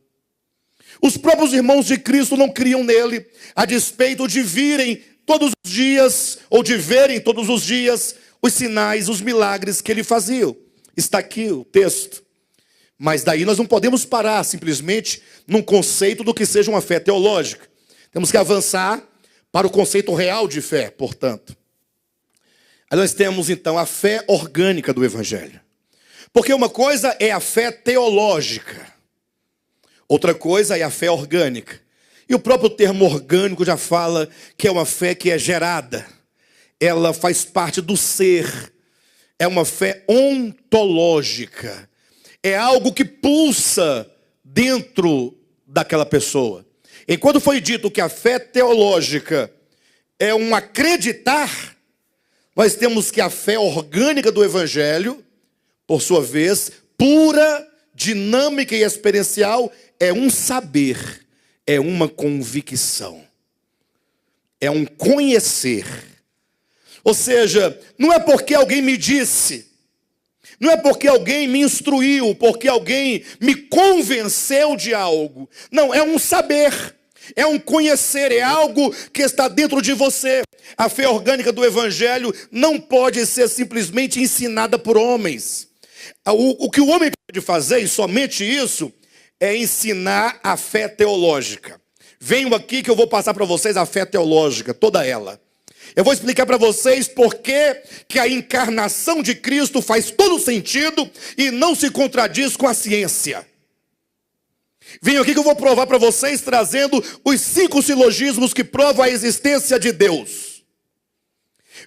Os próprios irmãos de Cristo não criam nele, a despeito de virem todos os dias, ou de verem todos os dias, os sinais, os milagres que ele fazia. Está aqui o texto. Mas daí nós não podemos parar simplesmente num conceito do que seja uma fé teológica. Temos que avançar para o conceito real de fé, portanto. Aí nós temos então a fé orgânica do Evangelho. Porque uma coisa é a fé teológica, outra coisa é a fé orgânica. E o próprio termo orgânico já fala que é uma fé que é gerada. Ela faz parte do ser. É uma fé ontológica. É algo que pulsa dentro daquela pessoa. Enquanto foi dito que a fé teológica é um acreditar, nós temos que a fé orgânica do Evangelho, por sua vez, pura, dinâmica e experiencial, é um saber, é uma convicção, é um conhecer. Ou seja, não é porque alguém me disse, não é porque alguém me instruiu, porque alguém me convenceu de algo. Não, é um saber, é um conhecer, é algo que está dentro de você. A fé orgânica do Evangelho não pode ser simplesmente ensinada por homens. O que o homem pode fazer, e somente isso, é ensinar a fé teológica. Venham aqui que eu vou passar para vocês a fé teológica, toda ela. Eu vou explicar para vocês por que a encarnação de Cristo faz todo sentido e não se contradiz com a ciência. Venham aqui que eu vou provar para vocês trazendo os 5 silogismos que provam a existência de Deus.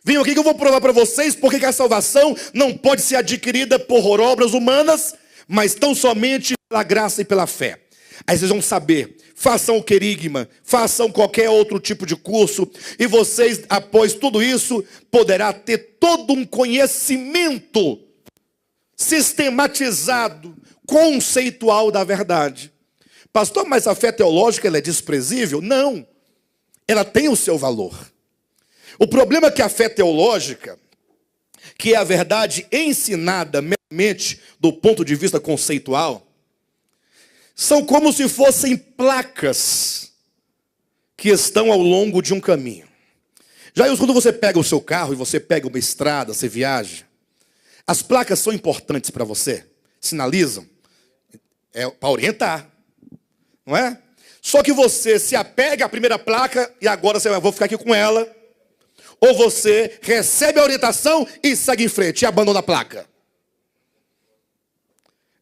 Venham aqui que eu vou provar para vocês por que a salvação não pode ser adquirida por obras humanas, mas tão somente pela graça e pela fé. Aí vocês vão saber, façam o querigma, façam qualquer outro tipo de curso, e vocês, após tudo isso, poderá ter todo um conhecimento sistematizado, conceitual da verdade. Pastor, mas a fé teológica ela é desprezível? Não, ela tem o seu valor. O problema é que a fé teológica, que é a verdade ensinada meramente do ponto de vista conceitual, são como se fossem placas que estão ao longo de um caminho. Já quando você pega o seu carro e você pega uma estrada, você viaja, as placas são importantes para você? Sinalizam? É para orientar, não é? Só que você se apega à primeira placa e agora você vai, vou ficar aqui com ela. Ou você recebe a orientação e segue em frente e abandona a placa.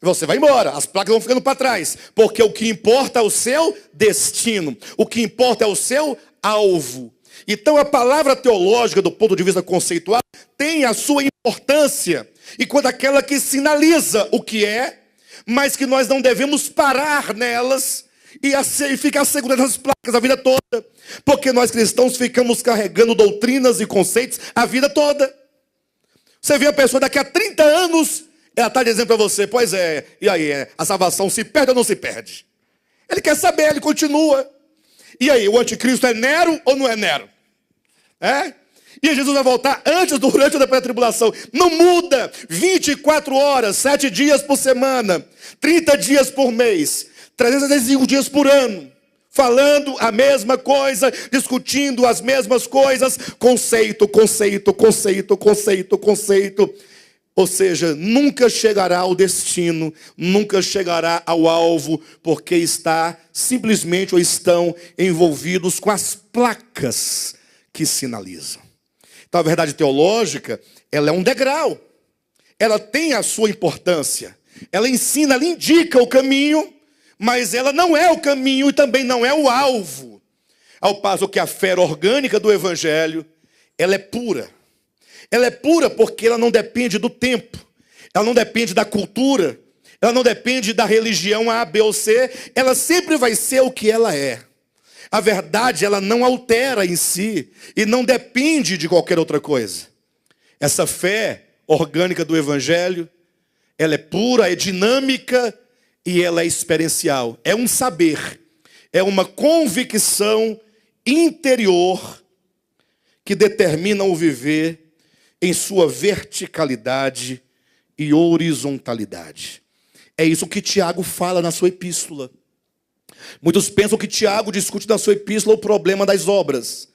Você vai embora, as placas vão ficando para trás, porque o que importa é o seu destino, o que importa é o seu alvo. Então a palavra teológica, do ponto de vista conceitual, tem a sua importância, enquanto aquela que sinaliza o que é, mas que nós não devemos parar nelas e ficar segurando as placas a vida toda, porque nós cristãos ficamos carregando doutrinas e conceitos a vida toda. Você vê a pessoa daqui a 30 anos, ela está dizendo para você, pois é, e aí, a salvação se perde ou não se perde? Ele quer saber, ele continua. E aí, o anticristo é Nero ou não é Nero? E Jesus vai voltar antes, durante ou depois da tribulação. Não muda, 24 horas, 7 dias por semana, 30 dias por mês, 365 dias por ano, falando a mesma coisa, discutindo as mesmas coisas, conceito. Ou seja, nunca chegará ao destino, nunca chegará ao alvo, porque está simplesmente ou estão envolvidos com as placas que sinalizam. Então a verdade teológica, ela é um degrau, ela tem a sua importância, ela ensina, ela indica o caminho, mas ela não é o caminho e também não é o alvo. Ao passo que a fé orgânica do Evangelho, ela é pura. Ela é pura porque ela não depende do tempo, ela não depende da cultura, ela não depende da religião A, B ou C, ela sempre vai ser o que ela é. A verdade, ela não altera em si e não depende de qualquer outra coisa. Essa fé orgânica do Evangelho, ela é pura, é dinâmica e ela é experiencial. É um saber, é uma convicção interior que determina o viver em sua verticalidade e horizontalidade. É isso que Tiago fala na sua epístola. Muitos pensam que Tiago discute na sua epístola o problema das obras.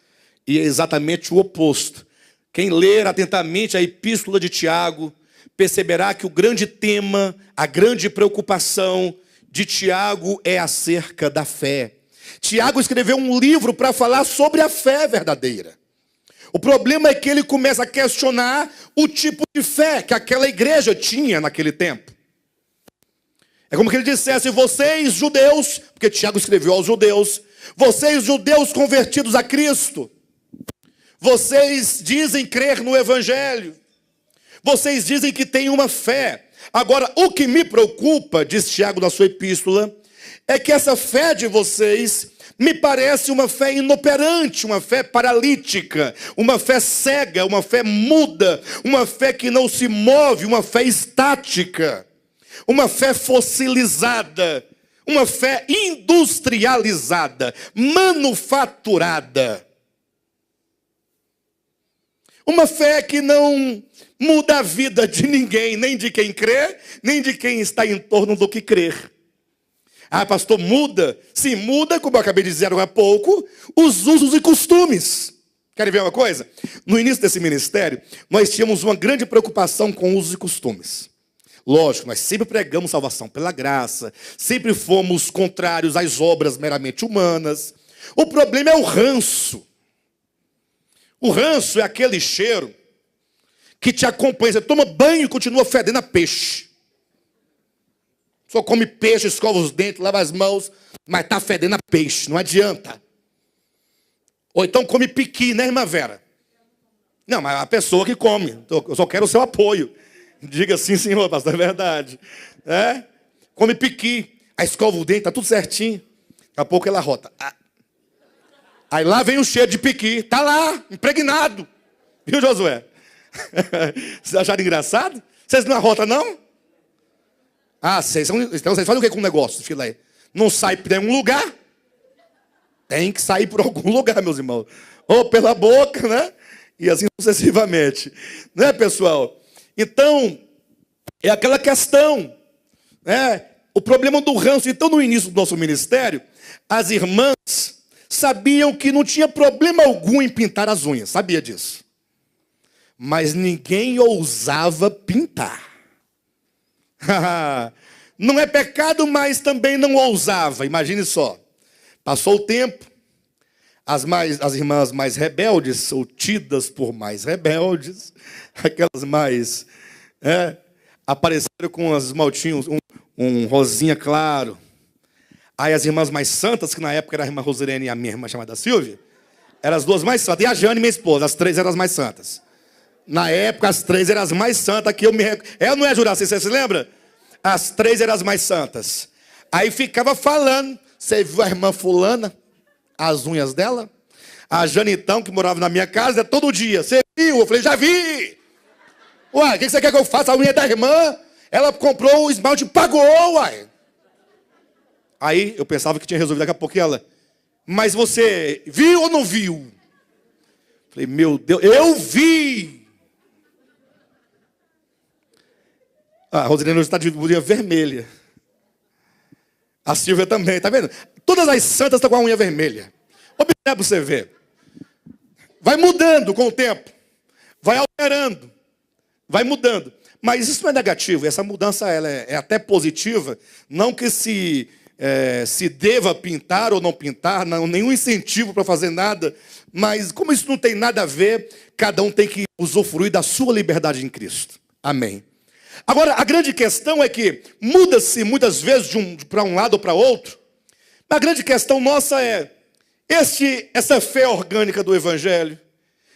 E é exatamente o oposto. Quem ler atentamente a epístola de Tiago, perceberá que o grande tema, a grande preocupação de Tiago é acerca da fé. Tiago escreveu um livro para falar sobre a fé verdadeira. O problema é que ele começa a questionar o tipo de fé que aquela igreja tinha naquele tempo. É como que ele dissesse, vocês judeus, porque Tiago escreveu aos judeus, vocês judeus convertidos a Cristo, vocês dizem crer no Evangelho, vocês dizem que têm uma fé. Agora, o que me preocupa, diz Tiago na sua epístola, é que essa fé de vocês me parece uma fé inoperante, uma fé paralítica, uma fé cega, uma fé muda, uma fé que não se move, uma fé estática, uma fé fossilizada, uma fé industrializada, manufaturada. Uma fé que não muda a vida de ninguém, nem de quem crê, nem de quem está em torno do que crer. Ah, pastor, muda? Sim, muda, como eu acabei de dizer agora há pouco, os usos e costumes. Querem ver uma coisa? No início desse ministério, nós tínhamos uma grande preocupação com usos e costumes. Lógico, nós sempre pregamos salvação pela graça, sempre fomos contrários às obras meramente humanas. O problema é o ranço. O ranço é aquele cheiro que te acompanha. Você toma banho e continua fedendo a peixe. Só come peixe, escova os dentes, lava as mãos, mas está fedendo a peixe, não adianta. Ou então come piqui, né, irmã Vera? Não, mas a pessoa que come. Eu só quero o seu apoio. Diga sim, senhor, pastor, é verdade. É? Come piqui, aí escova o dente, está tudo certinho. Daqui a pouco ela rota. Aí lá vem o cheiro de piqui. Está lá, impregnado. Viu, Josué? Vocês acharam engraçado? Vocês não arrotam, não? Ah, então vocês fazem o que com o negócio de filé? Não sai por nenhum lugar? Tem que sair por algum lugar, meus irmãos. Ou pela boca, né? E assim sucessivamente. Né, pessoal? Então, é aquela questão, né? O problema do ranço. Então, no início do nosso ministério, as irmãs sabiam que não tinha problema algum em pintar as unhas. Sabia disso. Mas ninguém ousava pintar. Não é pecado, mas também não ousava. Imagine só. Passou o tempo, as irmãs mais rebeldes, ou tidas por mais rebeldes, aquelas mais apareceram com os esmaltinhos, um rosinha claro. Aí as irmãs mais santas, que na época era a irmã Rosilene e a minha irmã chamada Silvia, eram as duas mais santas. E a Jane, minha esposa, as três eram as mais santas. Na época, as três eram as mais santas que eu me recordo. Não é, Juraci? Você se lembra? As três eram as mais santas. Aí ficava falando. Você viu a irmã fulana? As unhas dela? A Janitão, que morava na minha casa, todo dia. Você viu? Eu falei, já vi. Uai, o que você quer que eu faça? A unha da irmã? Ela comprou o esmalte e pagou, uai. Aí eu pensava que tinha resolvido daqui a pouco ela. Mas você viu ou não viu? Falei, meu Deus, eu vi. A Rosilene hoje está de unha vermelha. A Silvia também, tá vendo? Todas as santas estão com a unha vermelha. Observe para você ver. Vai mudando com o tempo. Vai alterando. Vai mudando. Mas isso não é negativo. Essa mudança ela é até positiva. Não que se deva pintar ou não pintar. Não, nenhum incentivo para fazer nada. Mas como isso não tem nada a ver, cada um tem que usufruir da sua liberdade em Cristo. Amém. Agora, a grande questão é que muda-se muitas vezes para um lado ou para outro. A grande questão nossa é essa fé orgânica do Evangelho,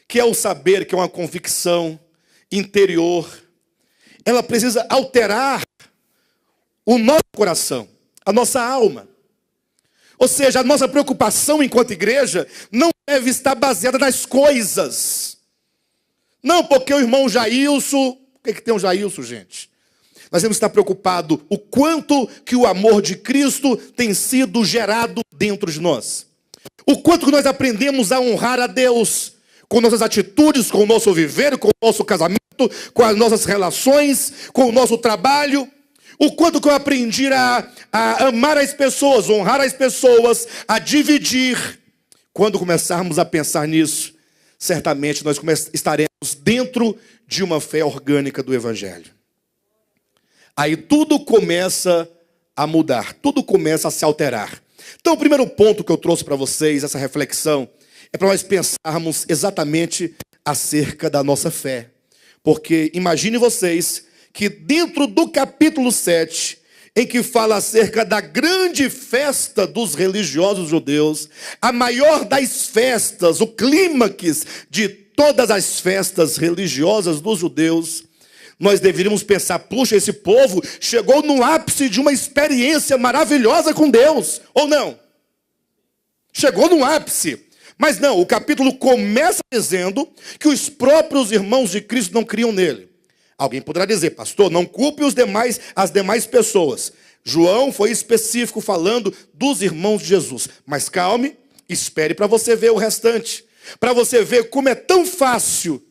que é o saber, que é uma convicção interior. Ela precisa alterar o nosso coração, a nossa alma. Ou seja, a nossa preocupação enquanto igreja não deve estar baseada nas coisas. Não, porque o irmão Jailson... Por que tem um Jailson, gente? Nós temos que estar preocupados o quanto que o amor de Cristo tem sido gerado dentro de nós. O quanto que nós aprendemos a honrar a Deus com nossas atitudes, com o nosso viver, com o nosso casamento, com as nossas relações, com o nosso trabalho. O quanto que eu aprendi a amar as pessoas, honrar as pessoas, a dividir. Quando começarmos a pensar nisso, certamente nós estaremos dentro de uma fé orgânica do Evangelho. Aí tudo começa a mudar, tudo começa a se alterar. Então o primeiro ponto que eu trouxe para vocês, essa reflexão, é para nós pensarmos exatamente acerca da nossa fé. Porque imagine vocês que dentro do capítulo 7, em que fala acerca da grande festa dos religiosos judeus, a maior das festas, o clímax de todas as festas religiosas dos judeus, nós deveríamos pensar, puxa, esse povo chegou no ápice de uma experiência maravilhosa com Deus, ou não? Chegou no ápice. Mas não, o capítulo começa dizendo que os próprios irmãos de Cristo não criam nele. Alguém poderá dizer, pastor, não culpe as demais pessoas. João foi específico falando dos irmãos de Jesus. Mas calme, espere para você ver o restante. Para você ver como é tão fácil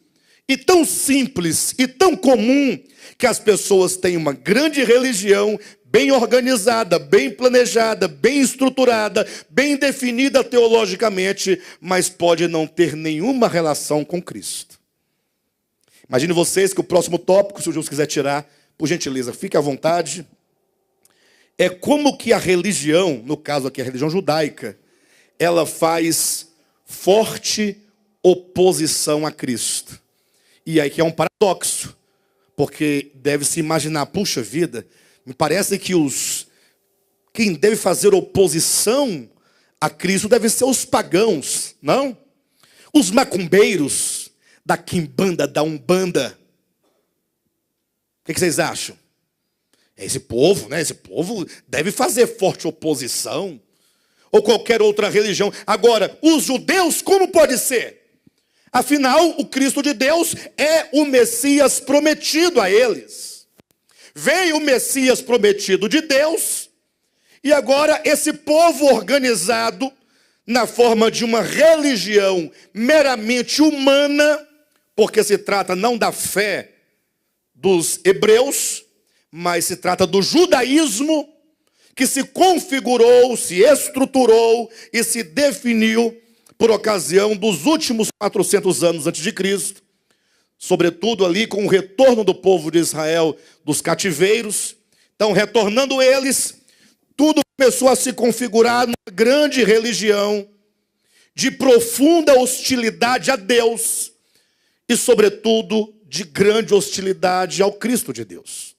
e tão simples e tão comum que as pessoas têm uma grande religião bem organizada, bem planejada, bem estruturada, bem definida teologicamente, mas pode não ter nenhuma relação com Cristo. Imagine vocês que o próximo tópico, se o Jesus quiser tirar, por gentileza, fique à vontade. É como que a religião, no caso aqui a religião judaica, ela faz forte oposição a Cristo. E aí que é um paradoxo, porque deve-se imaginar, puxa vida, me parece que quem deve fazer oposição a Cristo deve ser os pagãos, não? Os macumbeiros da quimbanda, da umbanda. O que vocês acham? Esse povo, né? Esse povo deve fazer forte oposição. Ou qualquer outra religião. Agora, os judeus, como pode ser? Afinal, o Cristo de Deus é o Messias prometido a eles. Veio o Messias prometido de Deus, e agora esse povo organizado, na forma de uma religião meramente humana, porque se trata não da fé dos hebreus, mas se trata do judaísmo, que se configurou, se estruturou e se definiu por ocasião dos últimos 400 anos antes de Cristo, sobretudo ali com o retorno do povo de Israel dos cativeiros. Então, retornando eles, tudo começou a se configurar numa grande religião de profunda hostilidade a Deus e, sobretudo, de grande hostilidade ao Cristo de Deus.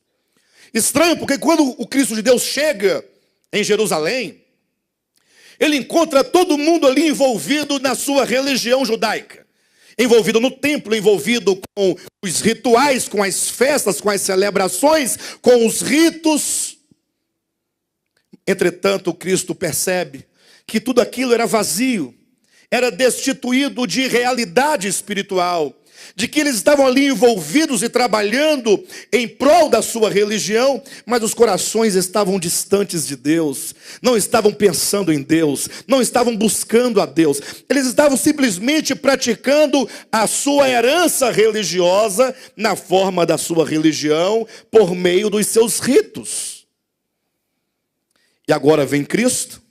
Estranho, porque quando o Cristo de Deus chega em Jerusalém, ele encontra todo mundo ali envolvido na sua religião judaica. Envolvido no templo, envolvido com os rituais, com as festas, com as celebrações, com os ritos. Entretanto, Cristo percebe que tudo aquilo era vazio, era destituído de realidade espiritual, de que eles estavam ali envolvidos e trabalhando em prol da sua religião, mas os corações estavam distantes de Deus, não estavam pensando em Deus, não estavam buscando a Deus, eles estavam simplesmente praticando a sua herança religiosa na forma da sua religião, por meio dos seus ritos. E agora vem Cristo,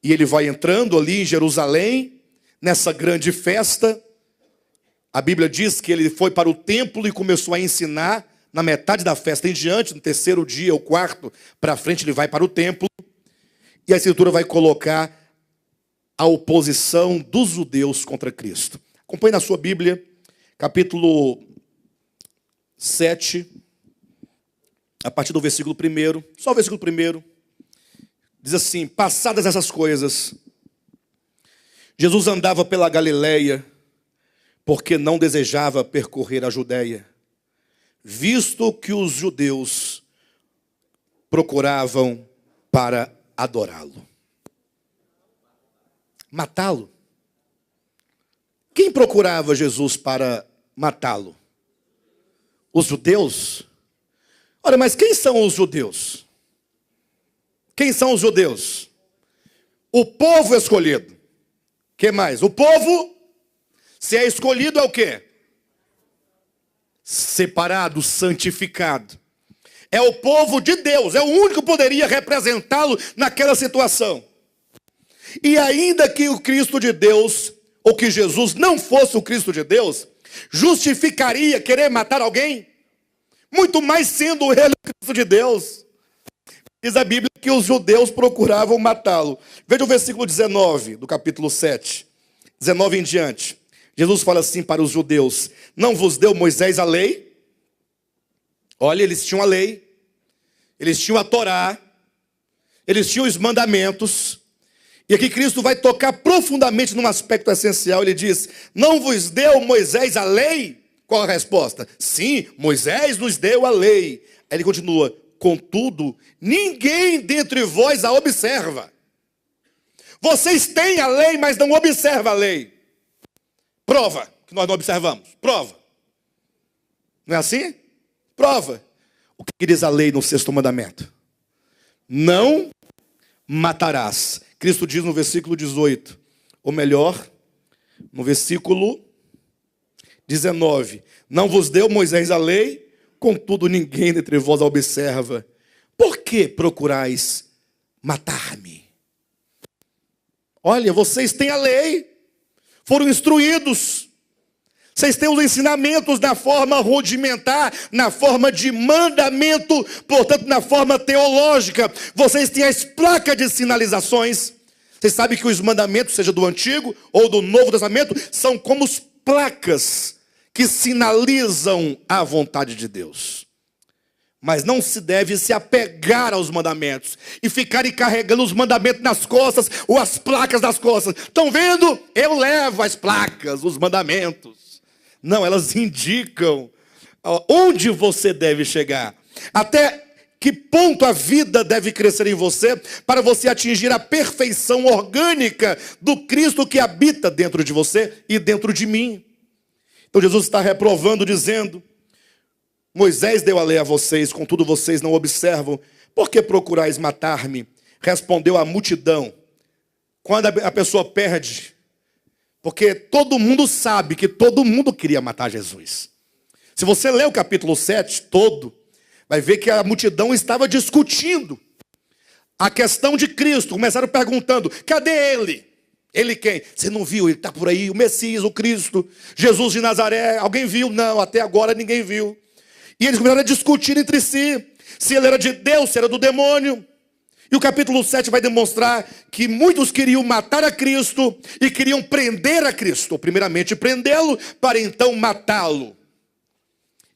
e ele vai entrando ali em Jerusalém, nessa grande festa. A Bíblia diz que ele foi para o templo e começou a ensinar na metade da festa em diante, no terceiro dia, o quarto, para frente ele vai para o templo. E a Escritura vai colocar a oposição dos judeus contra Cristo. Acompanhe na sua Bíblia, capítulo 7, a partir do versículo 1, só o versículo 1. Diz assim: passadas essas coisas, Jesus andava pela Galileia, porque não desejava percorrer a Judéia, visto que os judeus procuravam para adorá-lo. Matá-lo. Quem procurava Jesus para matá-lo? Os judeus? Ora, mas quem são os judeus? Quem são os judeus? O povo escolhido. Que mais? O povo... Se é escolhido, é o quê? Separado, santificado. É o povo de Deus, é o único que poderia representá-lo naquela situação. E ainda que o Cristo de Deus, ou que Jesus não fosse o Cristo de Deus, justificaria querer matar alguém? Muito mais sendo ele o Cristo de Deus. Diz a Bíblia que os judeus procuravam matá-lo. Veja o versículo 19 do capítulo 7. 19 em diante. Jesus fala assim para os judeus: não vos deu Moisés a lei? Olha, eles tinham a lei, eles tinham a Torá, eles tinham os mandamentos. E aqui Cristo vai tocar profundamente num aspecto essencial. Ele diz: não vos deu Moisés a lei? Qual a resposta? Sim, Moisés nos deu a lei. Aí ele continua: contudo, ninguém dentre vós a observa. Vocês têm a lei, mas não observam a lei. Prova que nós não observamos. Prova. Não é assim? Prova. O que diz a lei no 6º mandamento? Não matarás. Cristo diz no versículo 18, ou melhor, no versículo 19: não vos deu Moisés a lei, contudo ninguém dentre vós a observa. Por que procurais matar-me? Olha, vocês têm a lei, foram instruídos, vocês têm os ensinamentos na forma rudimentar, na forma de mandamento, portanto na forma teológica. Vocês têm as placas de sinalizações. Vocês sabem que os mandamentos, seja do Antigo ou do Novo Testamento, são como placas que sinalizam a vontade de Deus. Mas não se deve se apegar aos mandamentos e ficar carregando os mandamentos nas costas ou as placas nas costas. Estão vendo? Eu levo as placas, os mandamentos. Não, elas indicam onde você deve chegar. Até que ponto a vida deve crescer em você para você atingir a perfeição orgânica do Cristo que habita dentro de você e dentro de mim. Então Jesus está reprovando, dizendo: Moisés deu a lei a vocês, contudo vocês não observam. Por que procurais matar-me? Respondeu a multidão. Quando a pessoa perde, porque todo mundo sabe que todo mundo queria matar Jesus. Se você ler o capítulo 7 todo, vai ver que a multidão estava discutindo a questão de Cristo. Começaram perguntando: cadê ele? Ele quem? Você não viu? Ele está por aí, o Messias, o Cristo, Jesus de Nazaré. Alguém viu? Não, até agora ninguém viu. E eles começaram a discutir entre si, se ele era de Deus, se era do demônio. E o capítulo 7 vai demonstrar que muitos queriam matar a Cristo e queriam prender a Cristo. Primeiramente prendê-lo, para então matá-lo.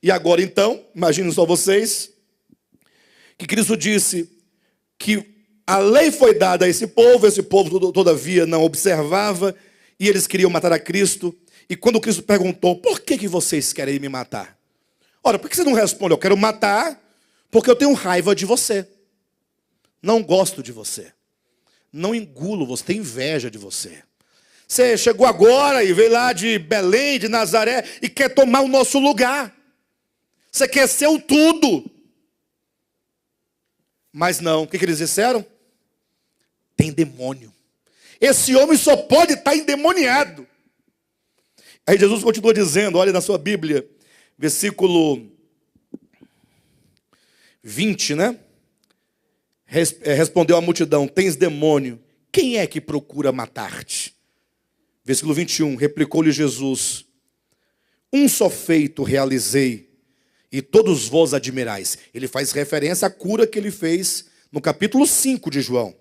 E agora então, imaginem só vocês, que Cristo disse que a lei foi dada a esse povo todavia não observava, e eles queriam matar a Cristo. E quando Cristo perguntou: por que vocês querem me matar? Ora, por que você não responde? Eu quero matar porque eu tenho raiva de você. Não gosto de você. Não engulo você, tenho inveja de você. Você chegou agora e veio lá de Belém, de Nazaré, e quer tomar o nosso lugar. Você quer ser o tudo. Mas não, o que eles disseram? Tem demônio. Esse homem só pode estar endemoniado. Aí Jesus continua dizendo, olha na sua Bíblia, versículo 20, né? Respondeu a multidão: tens demônio, quem é que procura matar-te? Versículo 21, replicou-lhe Jesus: um só feito realizei, e todos vós admirais. Ele faz referência à cura que ele fez no capítulo 5 de João.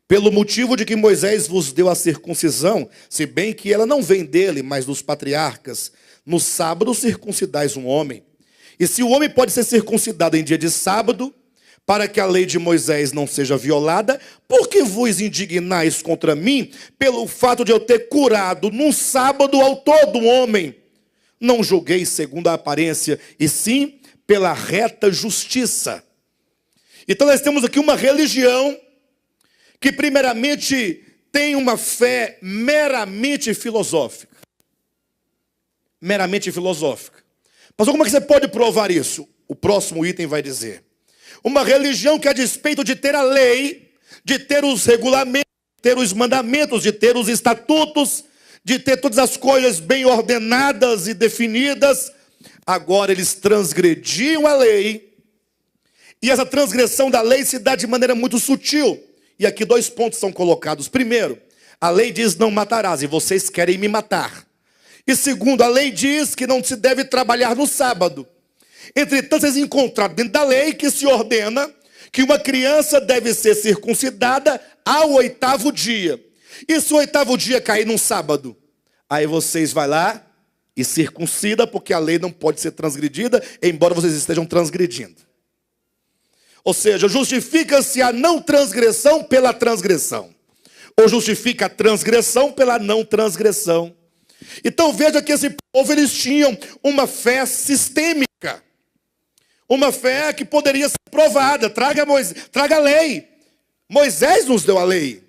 Pelo motivo de que Moisés vos deu a circuncisão, se bem que ela não vem dele, mas dos patriarcas, no sábado circuncidais um homem. E se o homem pode ser circuncidado em dia de sábado, para que a lei de Moisés não seja violada, por que vos indignais contra mim, pelo fato de eu ter curado num sábado ao todo homem? Não julguei segundo a aparência, e sim pela reta justiça. Então nós temos aqui uma religião que primeiramente tem uma fé meramente filosófica. Meramente filosófica. Pastor, como é que você pode provar isso? O próximo item vai dizer. Uma religião que, a despeito de ter a lei, de ter os regulamentos, de ter os mandamentos, de ter os estatutos, de ter todas as coisas bem ordenadas e definidas, agora eles transgrediam a lei. E essa transgressão da lei se dá de maneira muito sutil. E aqui 2 pontos são colocados. Primeiro, a lei diz não matarás, e vocês querem me matar. E segundo, a lei diz que não se deve trabalhar no sábado. Entretanto, vocês encontraram dentro da lei que se ordena que uma criança deve ser circuncidada ao 8º dia. E se o 8º dia cair num sábado, aí vocês vão lá e circuncida, porque a lei não pode ser transgredida, embora vocês estejam transgredindo. Ou seja, justifica-se a não transgressão pela transgressão. Ou justifica a transgressão pela não transgressão. Então veja que esse povo, eles tinham uma fé sistêmica. Uma fé que poderia ser provada. Traga a lei. Moisés nos deu a lei.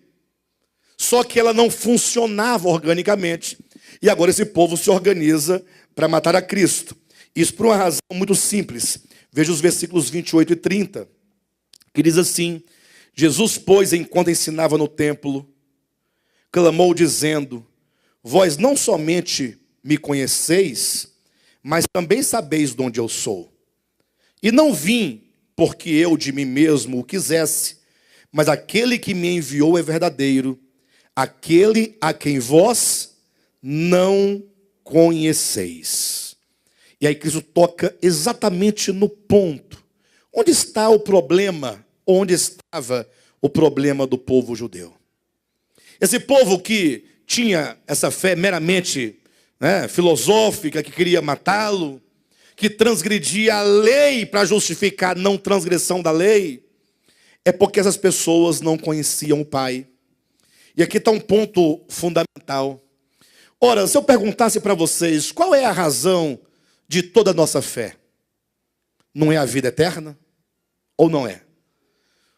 Só que ela não funcionava organicamente. E agora esse povo se organiza para matar a Cristo. Isso por uma razão muito simples. Veja os versículos 28 e 30. Que diz assim: Jesus, pois, enquanto ensinava no templo, clamou dizendo: vós não somente me conheceis, mas também sabeis de onde eu sou. E não vim porque eu de mim mesmo o quisesse, mas aquele que me enviou é verdadeiro, aquele a quem vós não conheceis. E aí Cristo toca exatamente no ponto. Onde está o problema? Onde estava o problema do povo judeu? Esse povo que tinha essa fé meramente filosófica, que queria matá-lo, que transgredia a lei para justificar a não transgressão da lei, é porque essas pessoas não conheciam o Pai. E aqui está um ponto fundamental. Ora, se eu perguntasse para vocês, qual é a razão de toda a nossa fé? Não é a vida eterna? Ou não é?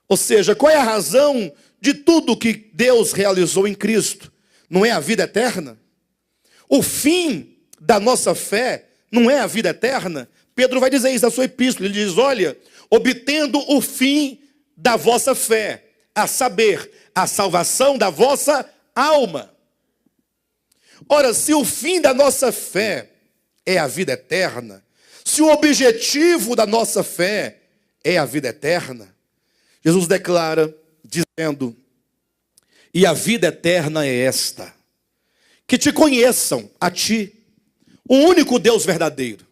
Ou seja, qual é a razão de tudo que Deus realizou em Cristo? Não é a vida eterna? O fim da nossa fé não é a vida eterna? Pedro vai dizer isso na sua epístola. Ele diz: olha, obtendo o fim da vossa fé, a saber, a salvação da vossa alma. Ora, se o fim da nossa fé é a vida eterna, se o objetivo da nossa fé é a vida eterna, Jesus declara dizendo: e a vida eterna é esta, que te conheçam a ti, o único Deus verdadeiro,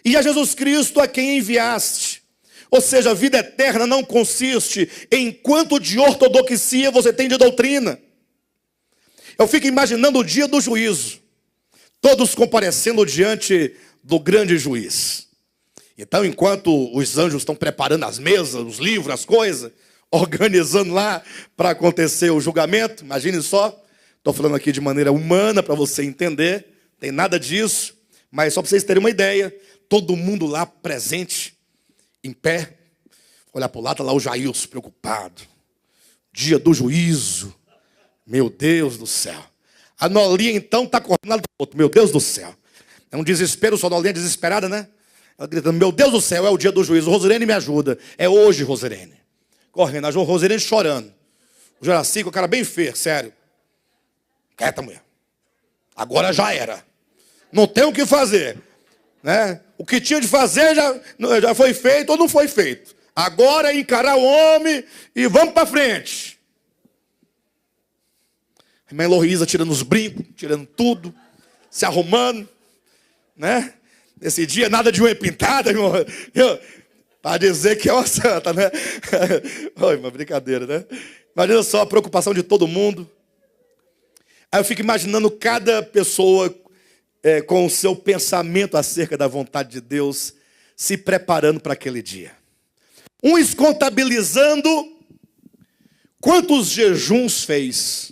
e a Jesus Cristo a quem enviaste. Ou seja, a vida eterna não consiste em quanto de ortodoxia você tem de doutrina. Eu fico imaginando o dia do juízo, todos comparecendo diante do grande juiz. Então, enquanto os anjos estão preparando as mesas, os livros, as coisas, organizando lá para acontecer o julgamento, imagine só, estou falando aqui de maneira humana para você entender, tem nada disso, mas só para vocês terem uma ideia, todo mundo lá presente, em pé, olhar para o lado, está lá o Jailson preocupado, dia do juízo, meu Deus do céu. A Nolinha então está correndo lá do outro, meu Deus do céu. É um desespero, só a Nolinha desesperada, né? Ela gritando: meu Deus do céu, é o dia do juízo. Rosirene, me ajuda. É hoje, Rosirene. Correndo, a Rosirene chorando. O Juraci com a cara bem feia, sério. Quieta, mulher. Agora já era. Não tem o que fazer. Né? O que tinha de fazer já foi feito ou não foi feito. Agora é encarar o homem e vamos para frente. A irmã Heloísa tirando os brincos, tirando tudo, se arrumando, né? Nesse dia, nada de unha pintada, irmão. Para dizer que é uma santa, né? Oi, uma brincadeira, né? Imagina só a preocupação de todo mundo. Aí eu fico imaginando cada pessoa com o seu pensamento acerca da vontade de Deus, se preparando para aquele dia. Uns contabilizando quantos jejuns fez,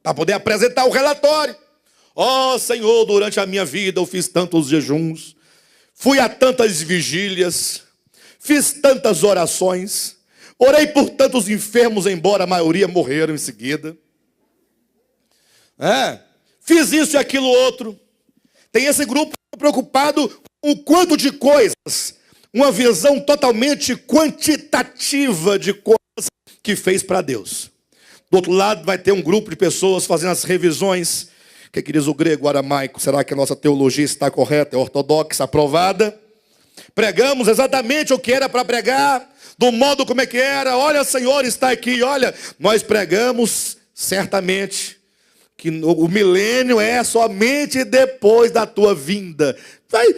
para poder apresentar o relatório. Ó Senhor, durante a minha vida eu fiz tantos jejuns, fui a tantas vigílias, fiz tantas orações, orei por tantos enfermos, embora a maioria morreram em seguida. Fiz isso e aquilo outro. Tem esse grupo preocupado com o quanto de coisas, uma visão totalmente quantitativa de coisas que fez para Deus. Do outro lado vai ter um grupo de pessoas fazendo as revisões. O que diz o grego, o aramaico? Será que a nossa teologia está correta, é ortodoxa, aprovada? Pregamos exatamente o que era para pregar, do modo como é que era. Olha, Senhor, está aqui. Olha, nós pregamos certamente que o milênio é somente depois da tua vinda.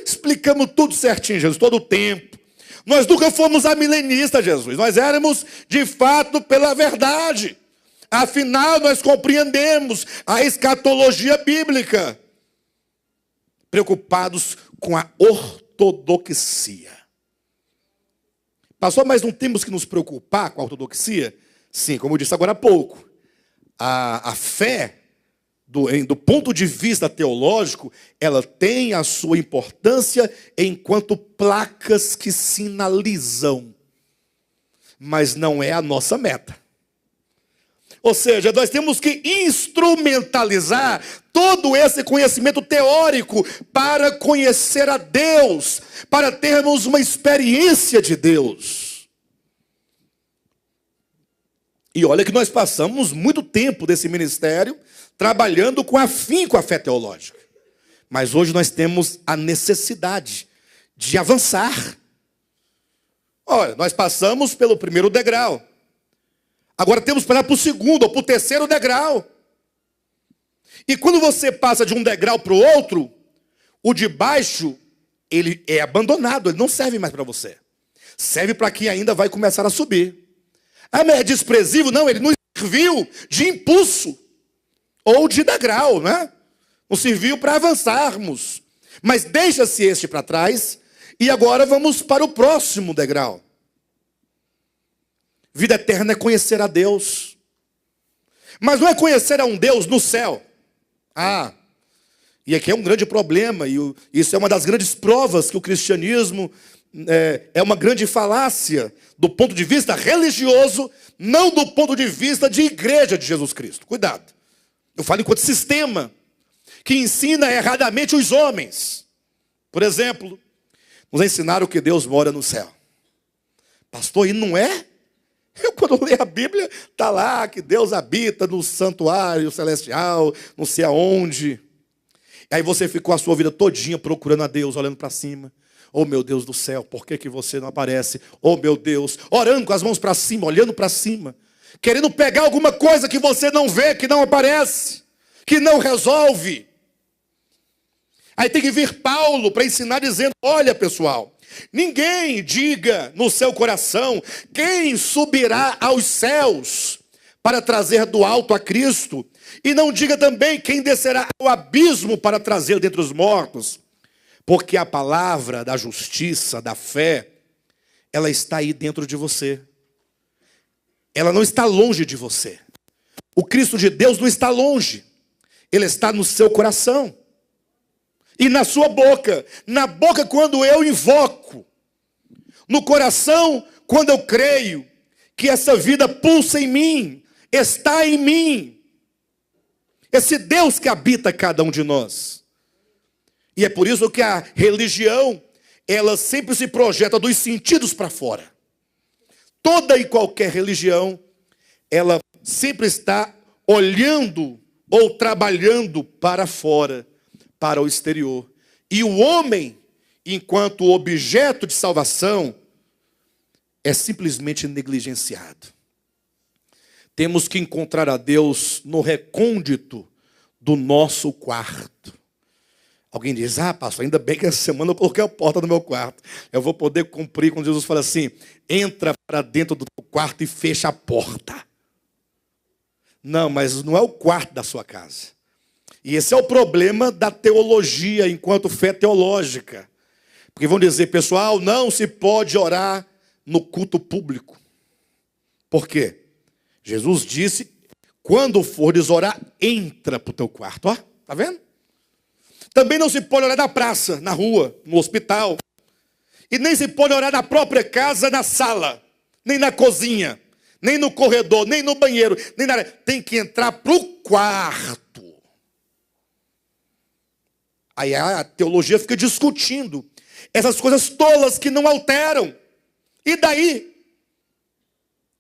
Explicamos tudo certinho, Jesus, todo o tempo. Nós nunca fomos amilenistas, Jesus. Nós éramos, de fato, pela verdade. Afinal, nós compreendemos a escatologia bíblica. Preocupados com a ortodoxia. Pastor, mas não temos que nos preocupar com a ortodoxia? Sim, como eu disse agora há pouco. A fé do ponto de vista teológico, ela tem a sua importância enquanto placas que sinalizam, mas não é a nossa meta. Ou seja, nós temos que instrumentalizar todo esse conhecimento teórico para conhecer a Deus, para termos uma experiência de Deus. E olha que nós passamos muito tempo desse ministério trabalhando com afinco a fé teológica. Mas hoje nós temos a necessidade de avançar. Olha, nós passamos pelo primeiro degrau. Agora temos que passar para o segundo ou para o terceiro degrau. E quando você passa de um degrau para o outro, o de baixo, ele é abandonado, ele não serve mais para você. Serve para quem ainda vai começar a subir. Ah, mas é desprezível? Não, ele nos serviu de impulso. Ou de degrau, né? Nos serviu para avançarmos. Mas deixa-se este para trás, e agora vamos para o próximo degrau. Vida eterna é conhecer a Deus. Mas não é conhecer a um Deus no céu. E aqui é um grande problema, e isso é uma das grandes provas que o cristianismo é uma grande falácia do ponto de vista religioso, não do ponto de vista de igreja de Jesus Cristo. Cuidado. Eu falo enquanto sistema que ensina erradamente os homens. Por exemplo, nos ensinaram que Deus mora no céu. Pastor, e não é? Eu, quando leio a Bíblia, está lá que Deus habita no santuário celestial, não sei aonde. E aí você ficou a sua vida todinha procurando a Deus, olhando para cima. Oh, meu Deus do céu, por que você não aparece? Oh, meu Deus, orando com as mãos para cima, olhando para cima. Querendo pegar alguma coisa que você não vê, que não aparece, que não resolve. Aí tem que vir Paulo para ensinar dizendo, olha pessoal, ninguém diga no seu coração quem subirá aos céus para trazer do alto a Cristo. E não diga também quem descerá ao abismo para trazer dentre os mortos. Porque a palavra da justiça, da fé, ela está aí dentro de você. Ela não está longe de você. O Cristo de Deus não está longe. Ele está no seu coração. E na sua boca. Na boca quando eu invoco. No coração quando eu creio que essa vida pulsa em mim. Está em mim. Esse Deus que habita cada um de nós. E é por isso que a religião, ela sempre se projeta dos sentidos para fora. Toda e qualquer religião, ela sempre está olhando ou trabalhando para fora, para o exterior. E o homem, enquanto objeto de salvação, é simplesmente negligenciado. Temos que encontrar a Deus no recôndito do nosso quarto. Alguém diz, pastor, ainda bem que essa semana eu coloquei a porta do meu quarto. Eu vou poder cumprir quando Jesus fala assim, entra para dentro do teu quarto e fecha a porta. Não, mas não é o quarto da sua casa. E esse é o problema da teologia enquanto fé teológica. Porque vão dizer, pessoal, não se pode orar no culto público. Por quê? Jesus disse, quando fores orar, entra para o teu quarto. Ó, tá vendo? Também não se pode orar na praça, na rua, no hospital. E nem se pode orar na própria casa, na sala, nem na cozinha, nem no corredor, nem no banheiro, nem na... Tem que entrar para o quarto. Aí a teologia fica discutindo essas coisas tolas que não alteram. E daí?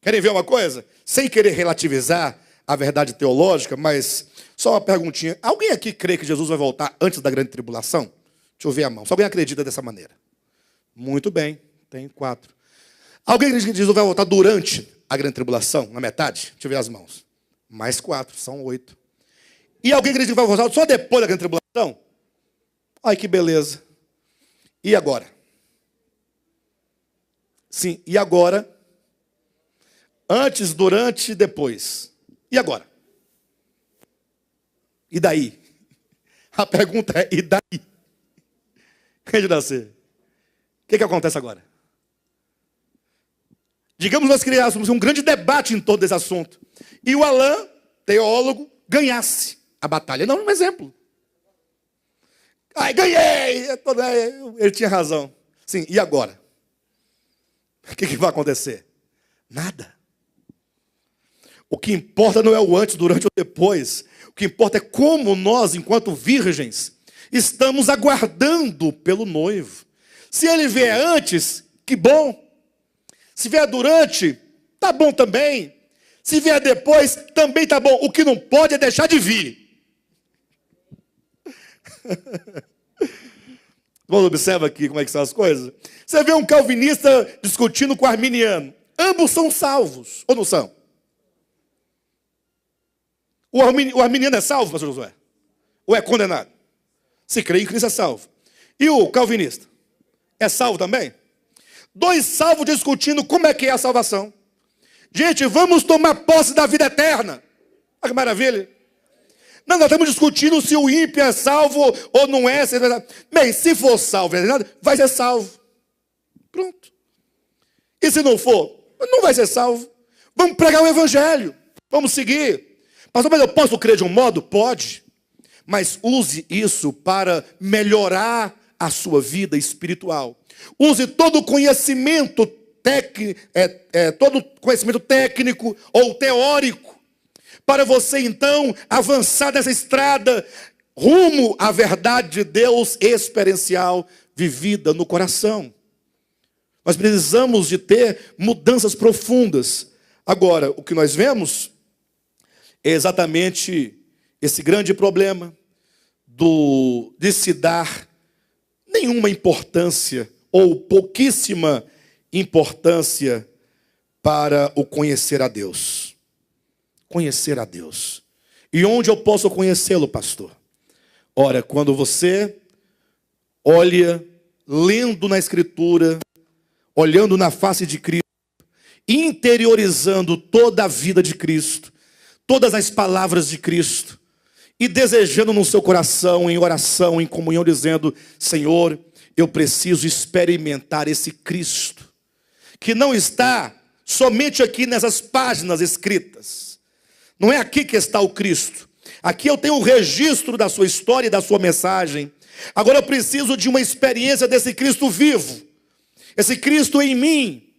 Querem ver uma coisa? Sem querer relativizar a verdade teológica, mas só uma perguntinha. Alguém aqui crê que Jesus vai voltar antes da grande tribulação? Deixa eu ver a mão. Se alguém acredita dessa maneira. Muito bem, tem 4. Alguém acredita que Jesus vai voltar durante a grande tribulação, na metade? Deixa eu ver as mãos. Mais 4, são 8. E alguém acredita que vai voltar só depois da grande tribulação? Ai, que beleza. E agora? Sim, e agora? Antes, durante e depois. E agora? E daí? A pergunta é, e daí? Quem nascer? O que acontece agora? Digamos nós criássemos um grande debate em todo esse assunto. E o Alain, teólogo, ganhasse. a batalha. Não, um exemplo. Ai, ganhei! Ele tinha razão. Sim, e agora? O que vai acontecer? Nada. O que importa não é o antes, durante ou depois. O que importa é como nós, enquanto virgens, estamos aguardando pelo noivo. Se ele vier antes, que bom. Se vier durante, tá bom também. Se vier depois, também tá bom. O que não pode é deixar de vir. Vamos observar aqui como é que são as coisas. Você vê um calvinista discutindo com o arminiano. Ambos são salvos, ou não são? O arminiano é salvo, pastor Josué? Ou é condenado? Se crê em Cristo é salvo. E o calvinista? É salvo também? Dois salvos discutindo como é que é a salvação. Gente, vamos tomar posse da vida eterna. Olha que maravilha. Não, nós estamos discutindo se o ímpio é salvo ou não é. Bem, se for salvo, vai ser salvo. Pronto. E se não for, não vai ser salvo. Vamos pregar o evangelho. Vamos seguir. Pastor, mas eu posso crer de um modo? Pode. Mas use isso para melhorar a sua vida espiritual. Use todo o conhecimento todo conhecimento técnico ou teórico para você então avançar nessa estrada rumo à verdade de Deus experiencial vivida no coração. Nós precisamos de ter mudanças profundas. Agora, o que nós vemos é exatamente esse grande problema de se dar nenhuma importância ou pouquíssima importância para o conhecer a Deus. Conhecer a Deus. E onde eu posso conhecê-lo, pastor? Ora, quando você olha, lendo na Escritura, olhando na face de Cristo, interiorizando toda a vida de Cristo, todas as palavras de Cristo, e desejando no seu coração, em oração, em comunhão, dizendo: Senhor, eu preciso experimentar esse Cristo, que não está somente aqui nessas páginas escritas. Não é aqui que está o Cristo. Aqui eu tenho o registro da sua história e da sua mensagem. Agora eu preciso de uma experiência desse Cristo vivo. Esse Cristo em mim.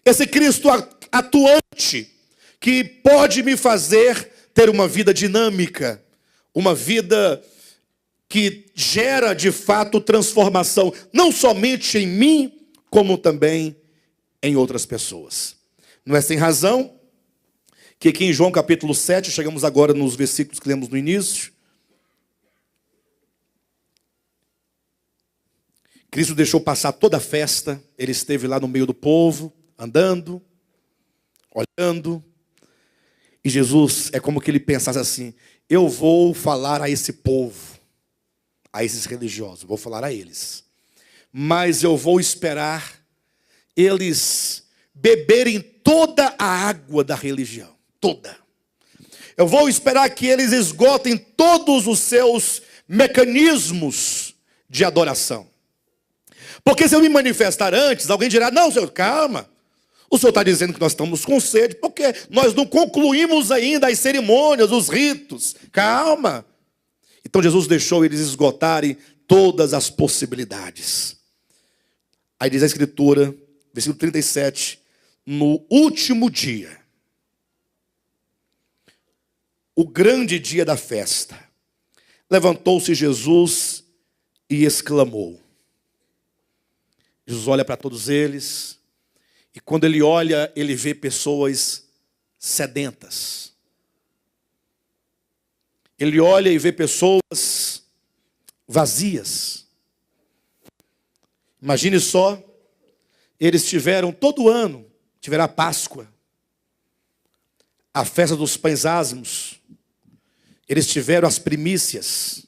Esse Cristo atuante, que pode me fazer ter uma vida dinâmica. Uma vida que gera de fato transformação, não somente em mim, como também em outras pessoas. Não é sem razão que aqui em João capítulo 7, chegamos agora nos versículos que lemos no início, Cristo deixou passar toda a festa, ele esteve lá no meio do povo, andando, olhando, e Jesus é como que ele pensasse assim: eu vou falar a esse povo, a esses religiosos, vou falar a eles, mas eu vou esperar eles beberem toda a água da religião, toda. Eu vou esperar que eles esgotem todos os seus mecanismos de adoração. Porque se eu me manifestar antes, alguém dirá: não, Senhor, calma. O Senhor está dizendo que nós estamos com sede, porque nós não concluímos ainda as cerimônias, os ritos. Calma. Então Jesus deixou eles esgotarem todas as possibilidades. Aí diz a Escritura, versículo 37, no último dia, o grande dia da festa, levantou-se Jesus e exclamou. Jesus olha para todos eles, e quando ele olha, ele vê pessoas sedentas. Ele olha e vê pessoas vazias. Imagine só, eles tiveram todo ano, tiveram a Páscoa, a festa dos pães ázimos, eles tiveram as primícias,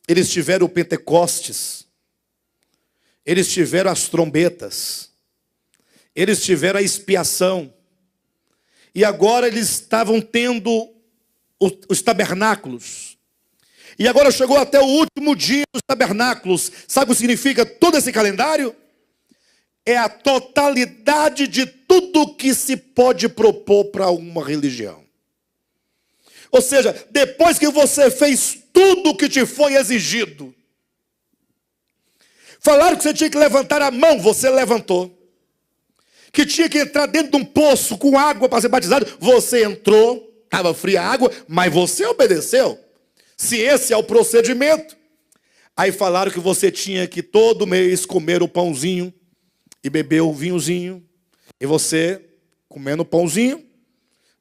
eles tiveram o Pentecostes, eles tiveram as trombetas, eles tiveram a expiação, e agora eles estavam tendo os tabernáculos. E agora chegou até o último dia dos tabernáculos. Sabe o que significa todo esse calendário? É a totalidade de tudo que se pode propor para uma religião. Ou seja, depois que você fez tudo o que te foi exigido, falaram que você tinha que levantar a mão, você levantou. Que tinha que entrar dentro de um poço com água para ser batizado, você entrou, estava fria a água, mas você obedeceu. Se esse é o procedimento. Aí falaram que você tinha que todo mês comer o pãozinho e beber o vinhozinho. E você, comendo o pãozinho,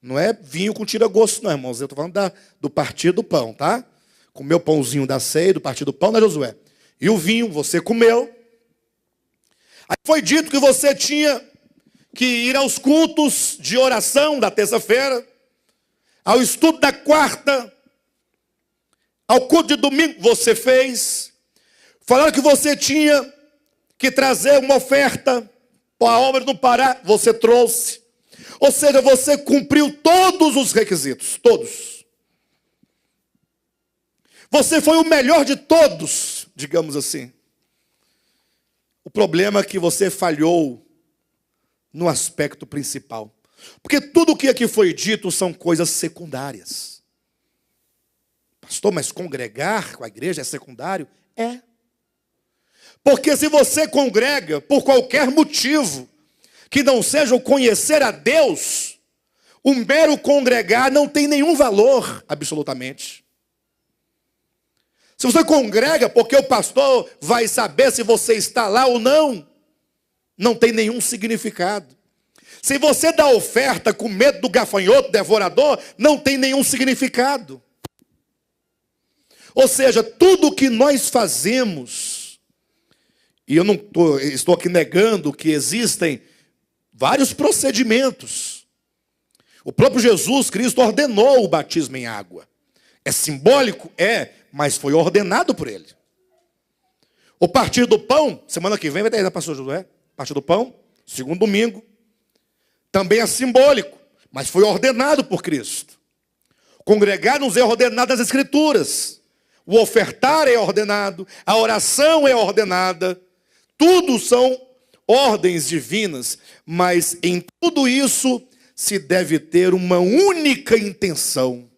não é vinho com tira-gosto não, irmãos. Eu estou falando do partir do pão, tá? Comeu o pãozinho da ceia, do partir do pão, né, Josué? E o vinho, você comeu. Aí foi dito que você tinha que ir aos cultos de oração da terça-feira, ao estudo da quarta, ao culto de domingo, você fez. Falaram que você tinha que trazer uma oferta para a obra do Pará, você trouxe. Ou seja, você cumpriu todos os requisitos, todos. Você foi o melhor de todos, digamos assim. O problema é que você falhou no aspecto principal. Porque tudo o que aqui foi dito são coisas secundárias. Pastor, mas congregar com a igreja é secundário? É. Porque se você congrega por qualquer motivo que não seja o conhecer a Deus, o mero congregar não tem nenhum valor, absolutamente. Se você congrega porque o pastor vai saber se você está lá ou não, não tem nenhum significado. Se você dá oferta com medo do gafanhoto devorador, não tem nenhum significado. Ou seja, tudo que nós fazemos, e eu não estou aqui negando que existem vários procedimentos. O próprio Jesus Cristo ordenou o batismo em água. É simbólico? É, mas foi ordenado por ele. O partir do pão, semana que vem vai ter, né, pastor Josué? Partir do pão, segundo domingo. Também é simbólico, mas foi ordenado por Cristo. Congregar nos é ordenado nas Escrituras. O ofertar é ordenado, a oração é ordenada. Tudo são ordens divinas, mas em tudo isso se deve ter uma única intenção.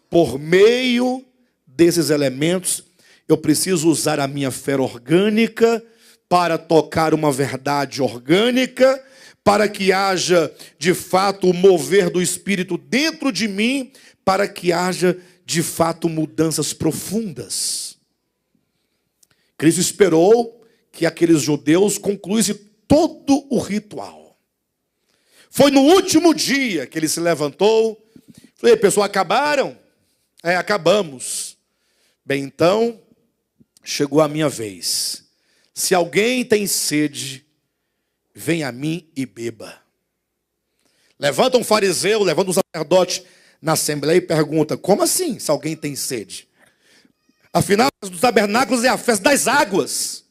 Por meio desses elementos, eu preciso usar a minha fé orgânica para tocar uma verdade orgânica, para que haja de fato o mover do Espírito dentro de mim, para que haja de fato mudanças profundas. Cristo esperou que aqueles judeus concluíssem todo o ritual. Foi no último dia que ele se levantou. Falei, pessoal, acabaram? Acabamos. Bem, então, chegou a minha vez. Se alguém tem sede, vem a mim e beba. Levanta um fariseu, levanta um sacerdote na assembleia e pergunta, como assim, se alguém tem sede? Afinal, a festa dos tabernáculos é a festa das águas.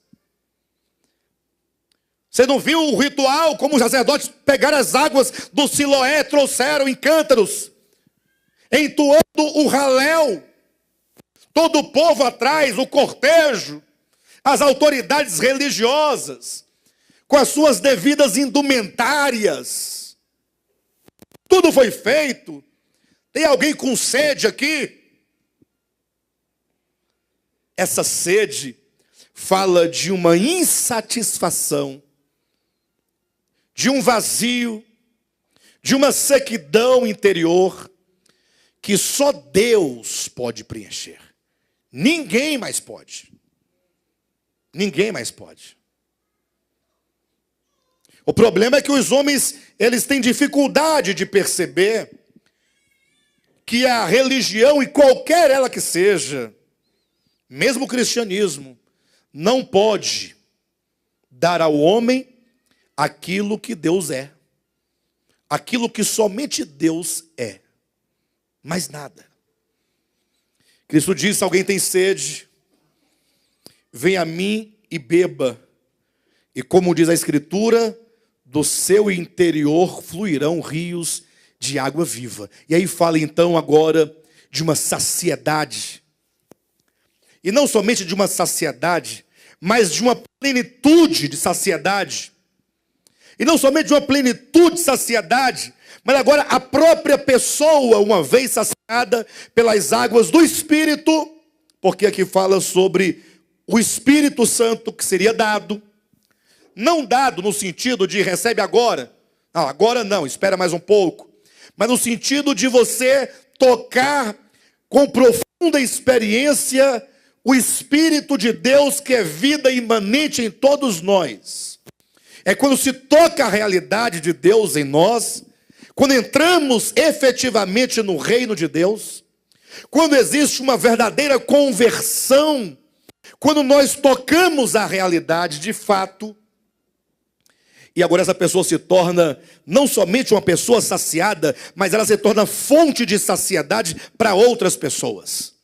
Você não viu o ritual, como os sacerdotes pegaram as águas do Siloé, trouxeram em cântaros, entoando o raléu, todo o povo atrás, o cortejo, as autoridades religiosas, com as suas devidas indumentárias. Tudo foi feito. Tem alguém com sede aqui? Essa sede fala de uma insatisfação, de um vazio, de uma sequidão interior, que só Deus pode preencher. Ninguém mais pode. Ninguém mais pode. O problema é que os homens, eles têm dificuldade de perceber que a religião, e qualquer ela que seja, mesmo o cristianismo, não pode dar ao homem aquilo que Deus é. Aquilo que somente Deus é. Mais nada. Cristo disse, se alguém tem sede, vem a mim e beba. E como diz a Escritura, do seu interior fluirão rios de água viva. E aí fala então agora de uma saciedade. E não somente de uma saciedade, mas de uma plenitude de saciedade. E não somente uma plenitude, saciedade, mas agora a própria pessoa, uma vez saciada pelas águas do Espírito, porque aqui fala sobre o Espírito Santo que seria dado. Não dado no sentido de recebe agora. Não, agora não, espera mais um pouco. Mas no sentido de você tocar com profunda experiência o Espírito de Deus que é vida imanente em todos nós. É quando se toca a realidade de Deus em nós, quando entramos efetivamente no reino de Deus, quando existe uma verdadeira conversão, quando nós tocamos a realidade de fato, e agora essa pessoa se torna não somente uma pessoa saciada, mas ela se torna fonte de saciedade para outras pessoas.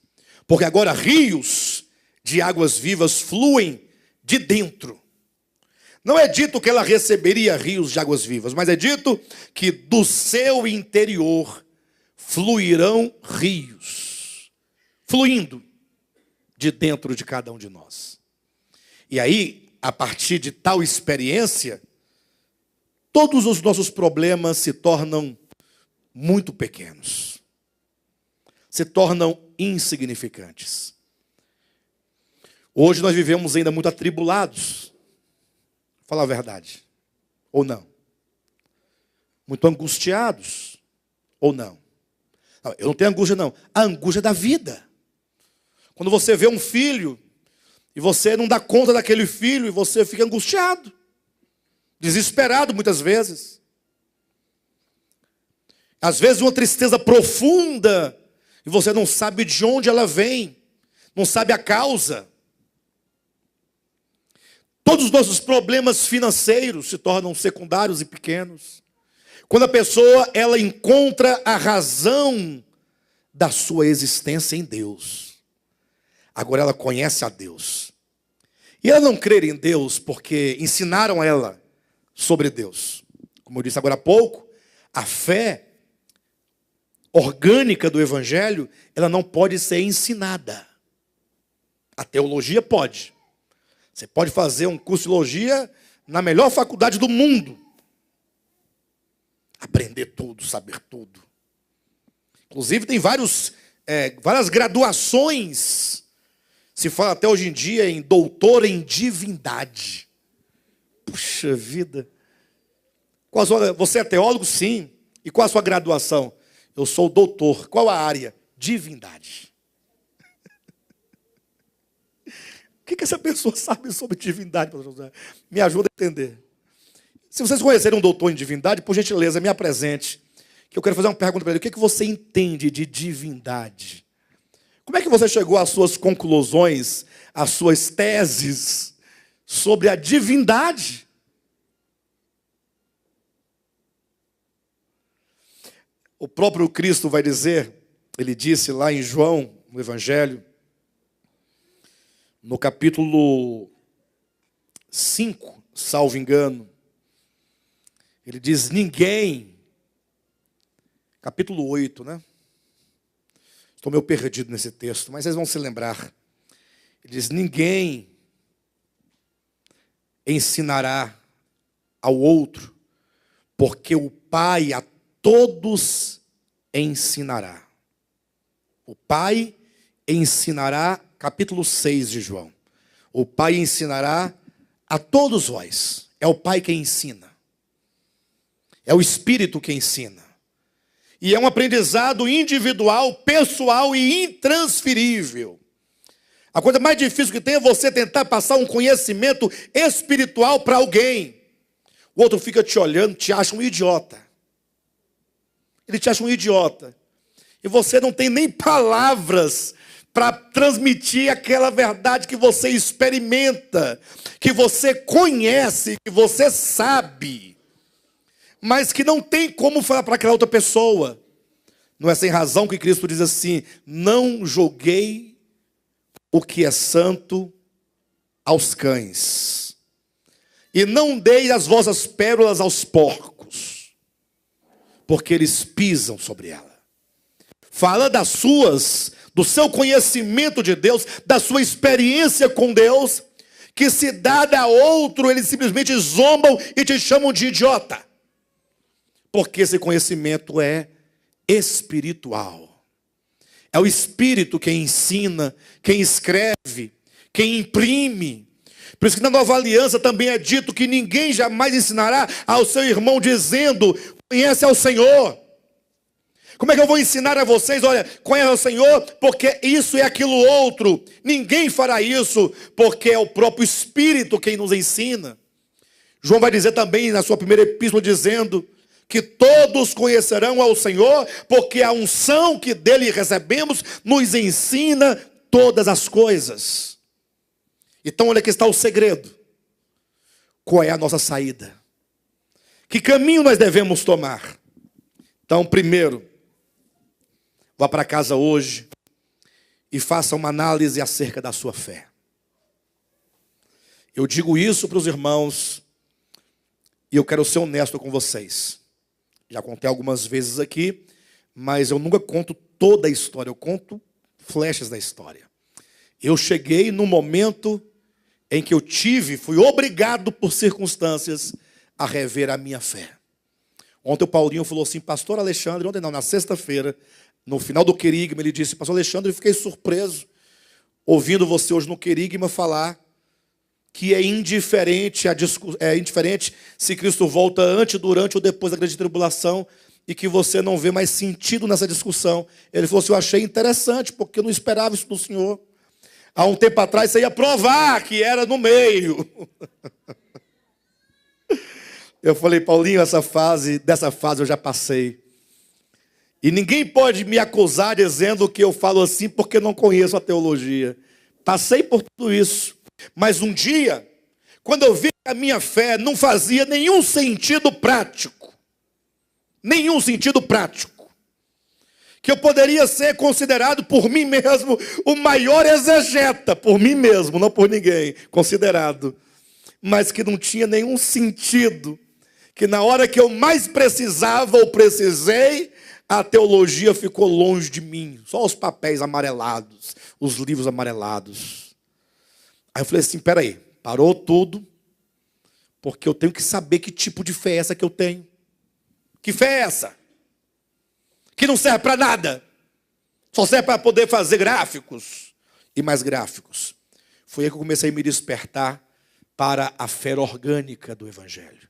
Porque agora rios de águas vivas fluem de dentro. Não é dito que ela receberia rios de águas vivas, mas é dito que do seu interior fluirão rios, fluindo de dentro de cada um de nós. E aí, a partir de tal experiência, todos os nossos problemas se tornam muito pequenos, se tornam insignificantes. Hoje nós vivemos ainda muito atribulados, falar a verdade, ou não? Muito angustiados, ou não? Não, eu não tenho angústia não, a angústia da vida. Quando você vê um filho, e você não dá conta daquele filho, e você fica angustiado, desesperado muitas vezes. Às vezes uma tristeza profunda, e você não sabe de onde ela vem, não sabe a causa. Todos os nossos problemas financeiros se tornam secundários e pequenos. Quando a pessoa ela encontra a razão da sua existência em Deus. Agora ela conhece a Deus. E ela não crê em Deus porque ensinaram ela sobre Deus. Como eu disse agora há pouco, a fé orgânica do Evangelho, ela não pode ser ensinada. A teologia pode. Você pode fazer um curso de teologia na melhor faculdade do mundo. Aprender tudo, saber tudo. Inclusive tem várias graduações. Se fala até hoje em dia em doutor em divindade. Puxa vida. Você é teólogo? Sim. E qual a sua graduação? Eu sou doutor. Qual a área? Divindade. O que essa pessoa sabe sobre divindade? Me ajuda a entender. Se vocês conhecerem um doutor em divindade, por gentileza, me apresente. Que eu quero fazer uma pergunta para ele. O que você entende de divindade? Como é que você chegou às suas conclusões, às suas teses sobre a divindade? O próprio Cristo vai dizer, ele disse lá em João, no Evangelho, no capítulo 5, salvo engano, ele diz, ninguém, capítulo 8, né? Estou meio perdido nesse texto, mas vocês vão se lembrar. Ele diz, ninguém ensinará ao outro, porque o Pai a todos ensinará. O Pai ensinará, capítulo 6 de João. O Pai ensinará a todos vós. É o Pai quem ensina. É o Espírito que ensina. E é um aprendizado individual, pessoal e intransferível. A coisa mais difícil que tem é você tentar passar um conhecimento espiritual para alguém. O outro fica te olhando, te acha um idiota. Ele te acha um idiota. E você não tem nem palavras para transmitir aquela verdade que você experimenta, que você conhece, que você sabe, mas que não tem como falar para aquela outra pessoa. Não é sem razão que Cristo diz assim, não joguei o que é santo aos cães, e não dei as vossas pérolas aos porcos, porque eles pisam sobre ela. Fala do seu conhecimento de Deus, da sua experiência com Deus, que se dada a outro, eles simplesmente zombam e te chamam de idiota. Porque esse conhecimento é espiritual. É o Espírito quem ensina, quem escreve, quem imprime. Por isso que na Nova Aliança também é dito que ninguém jamais ensinará ao seu irmão dizendo, conhece ao Senhor. Como é que eu vou ensinar a vocês? Olha, conhece ao Senhor, porque isso e aquilo outro. Ninguém fará isso, porque é o próprio Espírito quem nos ensina. João vai dizer também na sua primeira epístola, dizendo que todos conhecerão ao Senhor, porque a unção que dele recebemos nos ensina todas as coisas. Então olha que está o segredo. Qual é a nossa saída? Que caminho nós devemos tomar? Então, primeiro, vá para casa hoje e faça uma análise acerca da sua fé. Eu digo isso para os irmãos e eu quero ser honesto com vocês. Já contei algumas vezes aqui, mas eu nunca conto toda a história, eu conto flechas da história. Eu cheguei no momento em que fui obrigado por circunstâncias a rever a minha fé. Ontem o Paulinho falou assim, pastor Alexandre, ontem não, na sexta-feira, no final do querigma, ele disse, pastor Alexandre, eu fiquei surpreso, ouvindo você hoje no querigma falar que é indiferente se Cristo volta antes, durante ou depois da grande tribulação, e que você não vê mais sentido nessa discussão. Ele falou assim, eu achei interessante, porque eu não esperava isso do senhor. Há um tempo atrás você ia provar que era no meio. Eu falei, Paulinho, dessa fase eu já passei. E ninguém pode me acusar dizendo que eu falo assim porque não conheço a teologia. Passei por tudo isso. Mas um dia, quando eu vi que a minha fé não fazia nenhum sentido prático, que eu poderia ser considerado por mim mesmo o maior exegeta, por mim mesmo, não por ninguém, considerado, mas que não tinha nenhum sentido, que na hora que eu mais precisava ou precisei, a teologia ficou longe de mim, só os papéis amarelados, os livros amarelados. Aí eu falei assim, peraí, parou tudo, porque eu tenho que saber que tipo de fé é essa que eu tenho. Que fé é essa? Que não serve para nada. Só serve para poder fazer gráficos e mais gráficos. Foi aí que eu comecei a me despertar para a fé orgânica do Evangelho.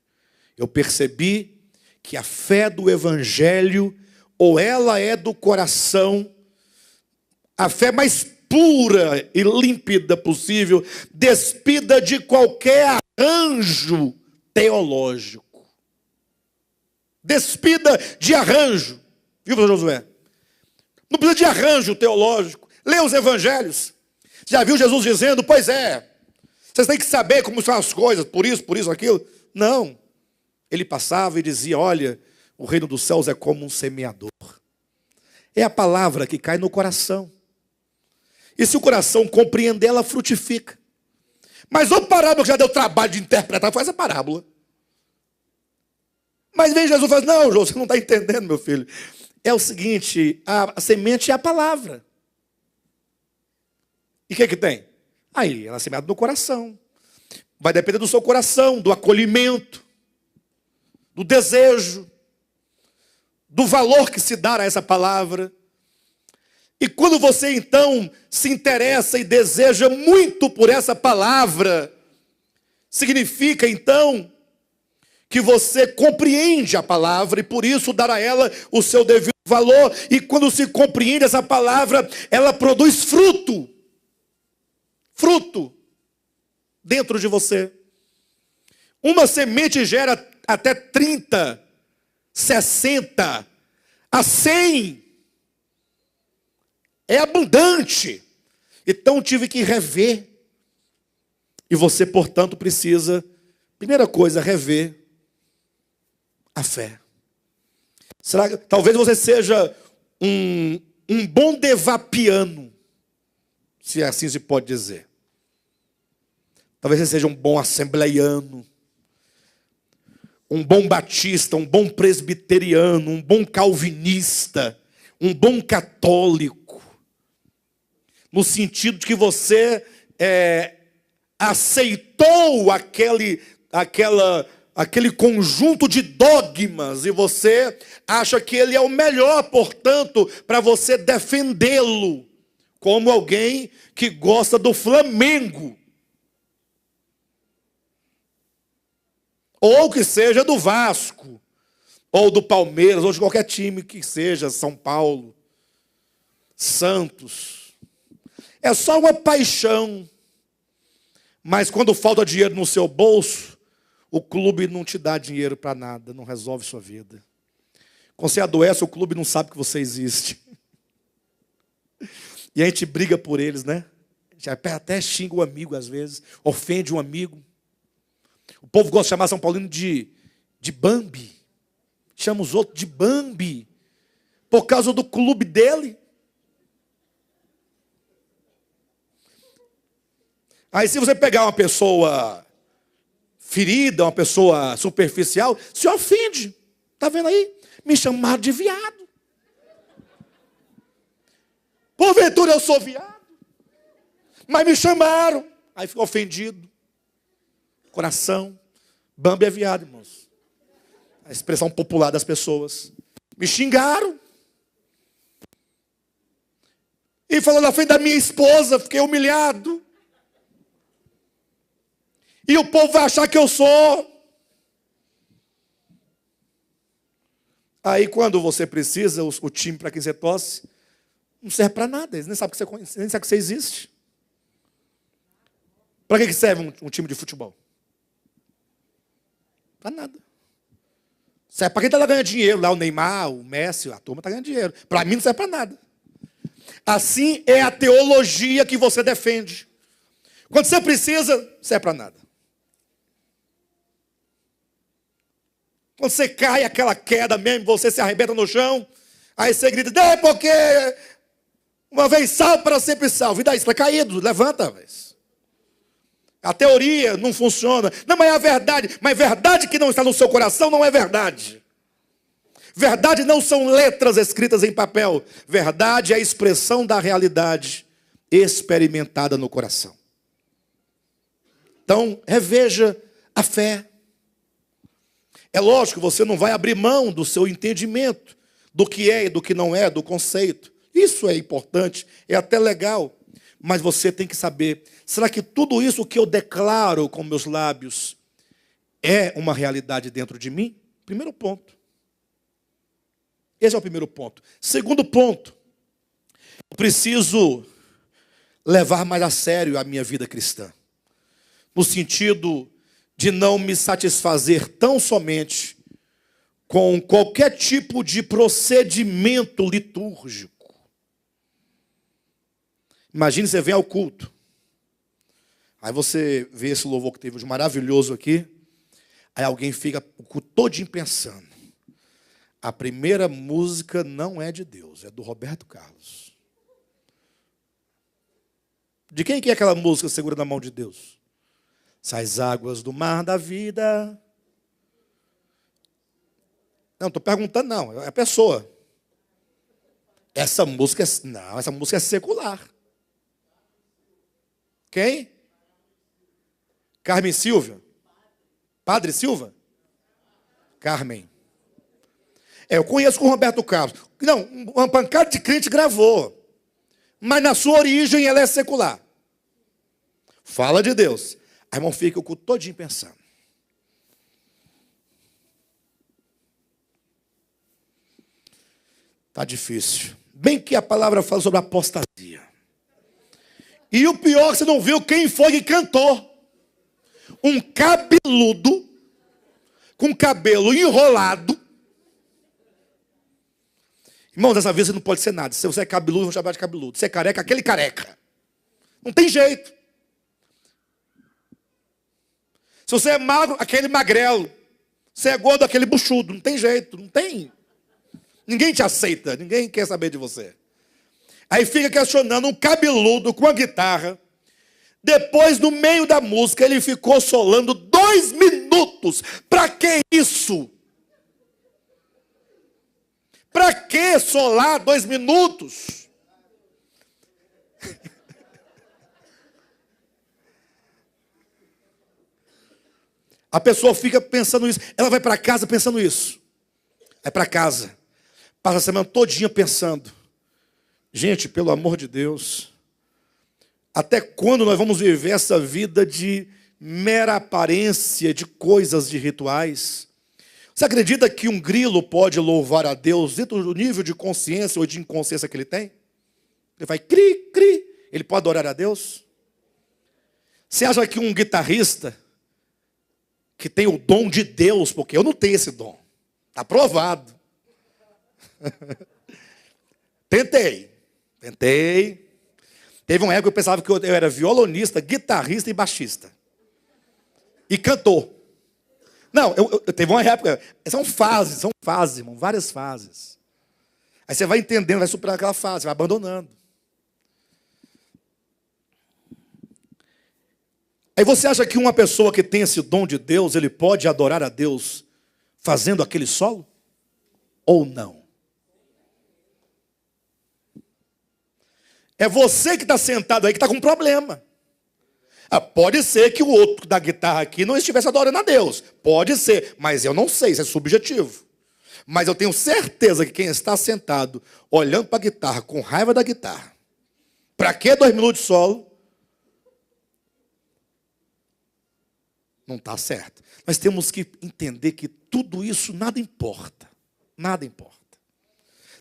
Eu percebi que a fé do Evangelho, ou ela é do coração, a fé mais pura e límpida possível, despida de qualquer arranjo teológico. Despida de arranjo. Viu, pastor Josué? Não precisa de arranjo teológico. Lê os evangelhos. Já viu Jesus dizendo, pois é, vocês têm que saber como são as coisas, por isso, aquilo. Não. Ele passava e dizia, olha, o reino dos céus é como um semeador. É a palavra que cai no coração. E se o coração compreender, ela frutifica. Mas o parábola que já deu trabalho de interpretar, faz a parábola. Mas vem Jesus e fala, não, João, você não está entendendo, meu filho. É o seguinte, a semente é a palavra. E o que tem? Aí, ela é semeada no coração. Vai depender do seu coração, do acolhimento, do desejo, do valor que se dá a essa palavra. E quando você então se interessa e deseja muito por essa palavra, significa então que você compreende a palavra e por isso dar a ela o seu devido valor. E quando se compreende essa palavra, ela produz fruto. Fruto dentro de você. Uma semente gera até 30, 60, a 100. É abundante. Então tive que rever. E você, portanto, precisa, primeira coisa, rever a fé. Será que talvez você seja um bom devapiano, se assim se pode dizer. Talvez você seja um bom assembleiano, um bom batista, um bom presbiteriano, um bom calvinista, um bom católico. No sentido de que você aceitou aquele conjunto de dogmas e você acha que ele é o melhor, portanto, para você defendê-lo, como alguém que gosta do Flamengo, ou que seja do Vasco, ou do Palmeiras, ou de qualquer time que seja, São Paulo, Santos. É só uma paixão. Mas quando falta dinheiro no seu bolso, o clube não te dá dinheiro para nada, não resolve sua vida. Quando você adoece, o clube não sabe que você existe. E a gente briga por eles, né? A gente até xinga um amigo às vezes, ofende um amigo. O povo gosta de chamar São Paulino de Bambi. Chama os outros de Bambi, por causa do clube dele. Aí se você pegar uma pessoa ferida, uma pessoa superficial, se ofende. Está vendo aí? Me chamaram de viado. Porventura eu sou viado. Mas me chamaram. Aí ficou ofendido. Coração. Bambi é viado, irmãos. A expressão popular das pessoas. Me xingaram. E falou na frente da minha esposa, fiquei humilhado. E o povo vai achar que eu sou. Aí quando você precisa, o time para quem você torce, não serve para nada. Eles nem sabem que você existe. Para que serve um time de futebol? Para nada. Serve para quem está ganhando dinheiro. Lá o Neymar, o Messi, a turma está ganhando dinheiro. Para mim não serve para nada. Assim é a teologia que você defende. Quando você precisa, não serve para nada. Quando você cai, aquela queda mesmo, você se arrebenta no chão, aí você grita, porque uma vez salvo, para sempre salvo. E daí, você está caído, levanta. A teoria não funciona. Não, mas é a verdade. Mas verdade que não está no seu coração não é verdade. Verdade não são letras escritas em papel. Verdade é a expressão da realidade experimentada no coração. Então, reveja a fé. É lógico, você não vai abrir mão do seu entendimento, do que é e do que não é, do conceito. Isso é importante, é até legal. Mas você tem que saber, será que tudo isso que eu declaro com meus lábios é uma realidade dentro de mim? Primeiro ponto. Esse é o primeiro ponto. Segundo ponto, eu preciso levar mais a sério a minha vida cristã. No sentido de não me satisfazer tão somente com qualquer tipo de procedimento litúrgico. Imagine você vem ao culto. Aí você vê esse louvor que teve hoje maravilhoso aqui. Aí alguém fica o culto todinho pensando. A primeira música não é de Deus, é do Roberto Carlos. De quem que é aquela música segura na mão de Deus? Sais águas do mar da vida. Não, estou perguntando, não, é a pessoa. Essa música é secular. Quem? Carmen Silva? Padre Silva? Carmen. Eu conheço com o Roberto Carlos. Não, uma pancada de crente gravou. Mas na sua origem ela é secular. Fala de Deus. Aí irmão fica o culto todinho pensando. Está difícil. Bem que a palavra fala sobre apostasia. E o pior é que você não viu quem foi que cantou. Um cabeludo, com cabelo enrolado. Irmão, dessa vez você não pode ser nada. Se você é cabeludo, vão chamar de cabeludo. Se é careca, aquele careca. Não tem jeito. Se você é magro, aquele magrelo. Se é gordo, aquele buchudo. Não tem jeito, não tem. Ninguém te aceita, ninguém quer saber de você. Aí fica questionando um cabeludo com a guitarra. Depois, no meio da música, ele ficou solando 2 minutos. Para que isso? Para que solar 2 minutos? A pessoa fica pensando isso. Ela vai para casa pensando isso. Vai para casa. Passa a semana todinha pensando. Gente, pelo amor de Deus, até quando nós vamos viver essa vida de mera aparência, de coisas, de rituais? Você acredita que um grilo pode louvar a Deus dentro do nível de consciência ou de inconsciência que ele tem? Ele vai cri, cri. Ele pode adorar a Deus? Você acha que um guitarrista que tem o dom de Deus, porque eu não tenho esse dom, está provado. Tentei. Teve uma época que eu pensava que eu era violonista, guitarrista e baixista. E cantor. Não, eu teve uma época, são fases, irmão, várias fases. Aí você vai entendendo, vai superar aquela fase, vai abandonando. Aí você acha que uma pessoa que tem esse dom de Deus, ele pode adorar a Deus fazendo aquele solo? Ou não? É você que está sentado aí que está com problema. Pode ser que o outro da guitarra aqui não estivesse adorando a Deus. Pode ser, mas eu não sei, isso é subjetivo. Mas eu tenho certeza que quem está sentado, olhando para a guitarra, com raiva da guitarra, para que 2 minutos de solo? Não está certo. Nós temos que entender que tudo isso nada importa. Nada importa.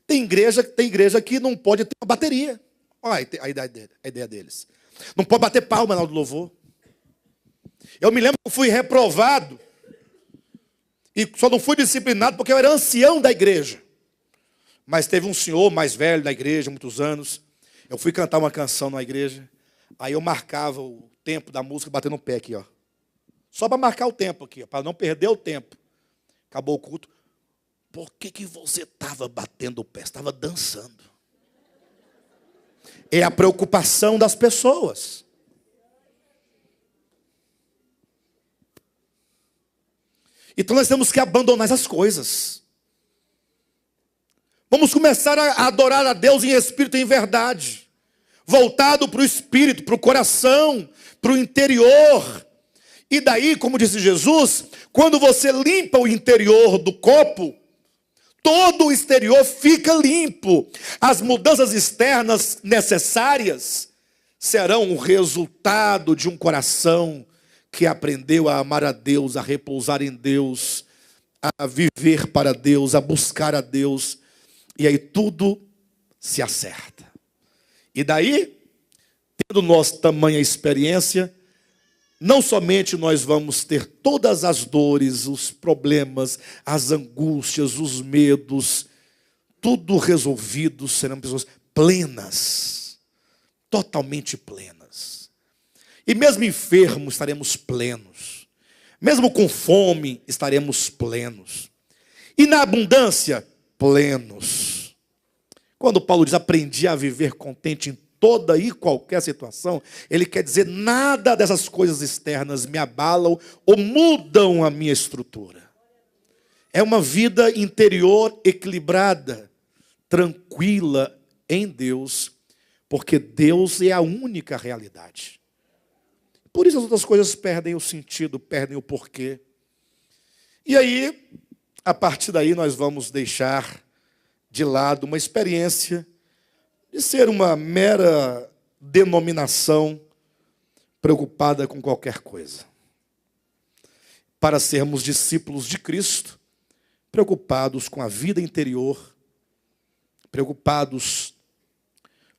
Tem igreja que não pode ter uma bateria. Olha a ideia deles. Não pode bater palma na hora do louvor. Eu me lembro que eu fui reprovado. E só não fui disciplinado porque eu era ancião da igreja. Mas teve um senhor mais velho da igreja, muitos anos. Eu fui cantar uma canção na igreja. Aí eu marcava o tempo da música batendo o pé aqui, ó. Só para marcar o tempo aqui, para não perder o tempo. Acabou o culto. Por que você estava batendo o pé? Você estava dançando. É a preocupação das pessoas. Então nós temos que abandonar essas coisas. Vamos começar a adorar a Deus em espírito e em verdade. Voltado para o espírito, para o coração, para o interior. E daí, como disse Jesus, quando você limpa o interior do copo, todo o exterior fica limpo. As mudanças externas necessárias serão o resultado de um coração que aprendeu a amar a Deus, a repousar em Deus, a viver para Deus, a buscar a Deus. E aí tudo se acerta. E daí, tendo nossa tamanha experiência, não somente nós vamos ter todas as dores, os problemas, as angústias, os medos, tudo resolvido, serão pessoas plenas, totalmente plenas. E mesmo enfermos estaremos plenos, mesmo com fome estaremos plenos. E na abundância, plenos. Quando Paulo diz, aprendi a viver contente em toda e qualquer situação, ele quer dizer, nada dessas coisas externas me abalam ou mudam a minha estrutura. É uma vida interior equilibrada, tranquila em Deus, porque Deus é a única realidade. Por isso as outras coisas perdem o sentido, perdem o porquê. E aí, a partir daí nós vamos deixar de lado uma experiência de ser uma mera denominação preocupada com qualquer coisa. Para sermos discípulos de Cristo, preocupados com a vida interior, preocupados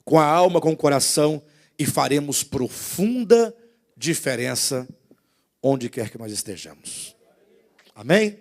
com a alma, com o coração, e faremos profunda diferença onde quer que nós estejamos. Amém?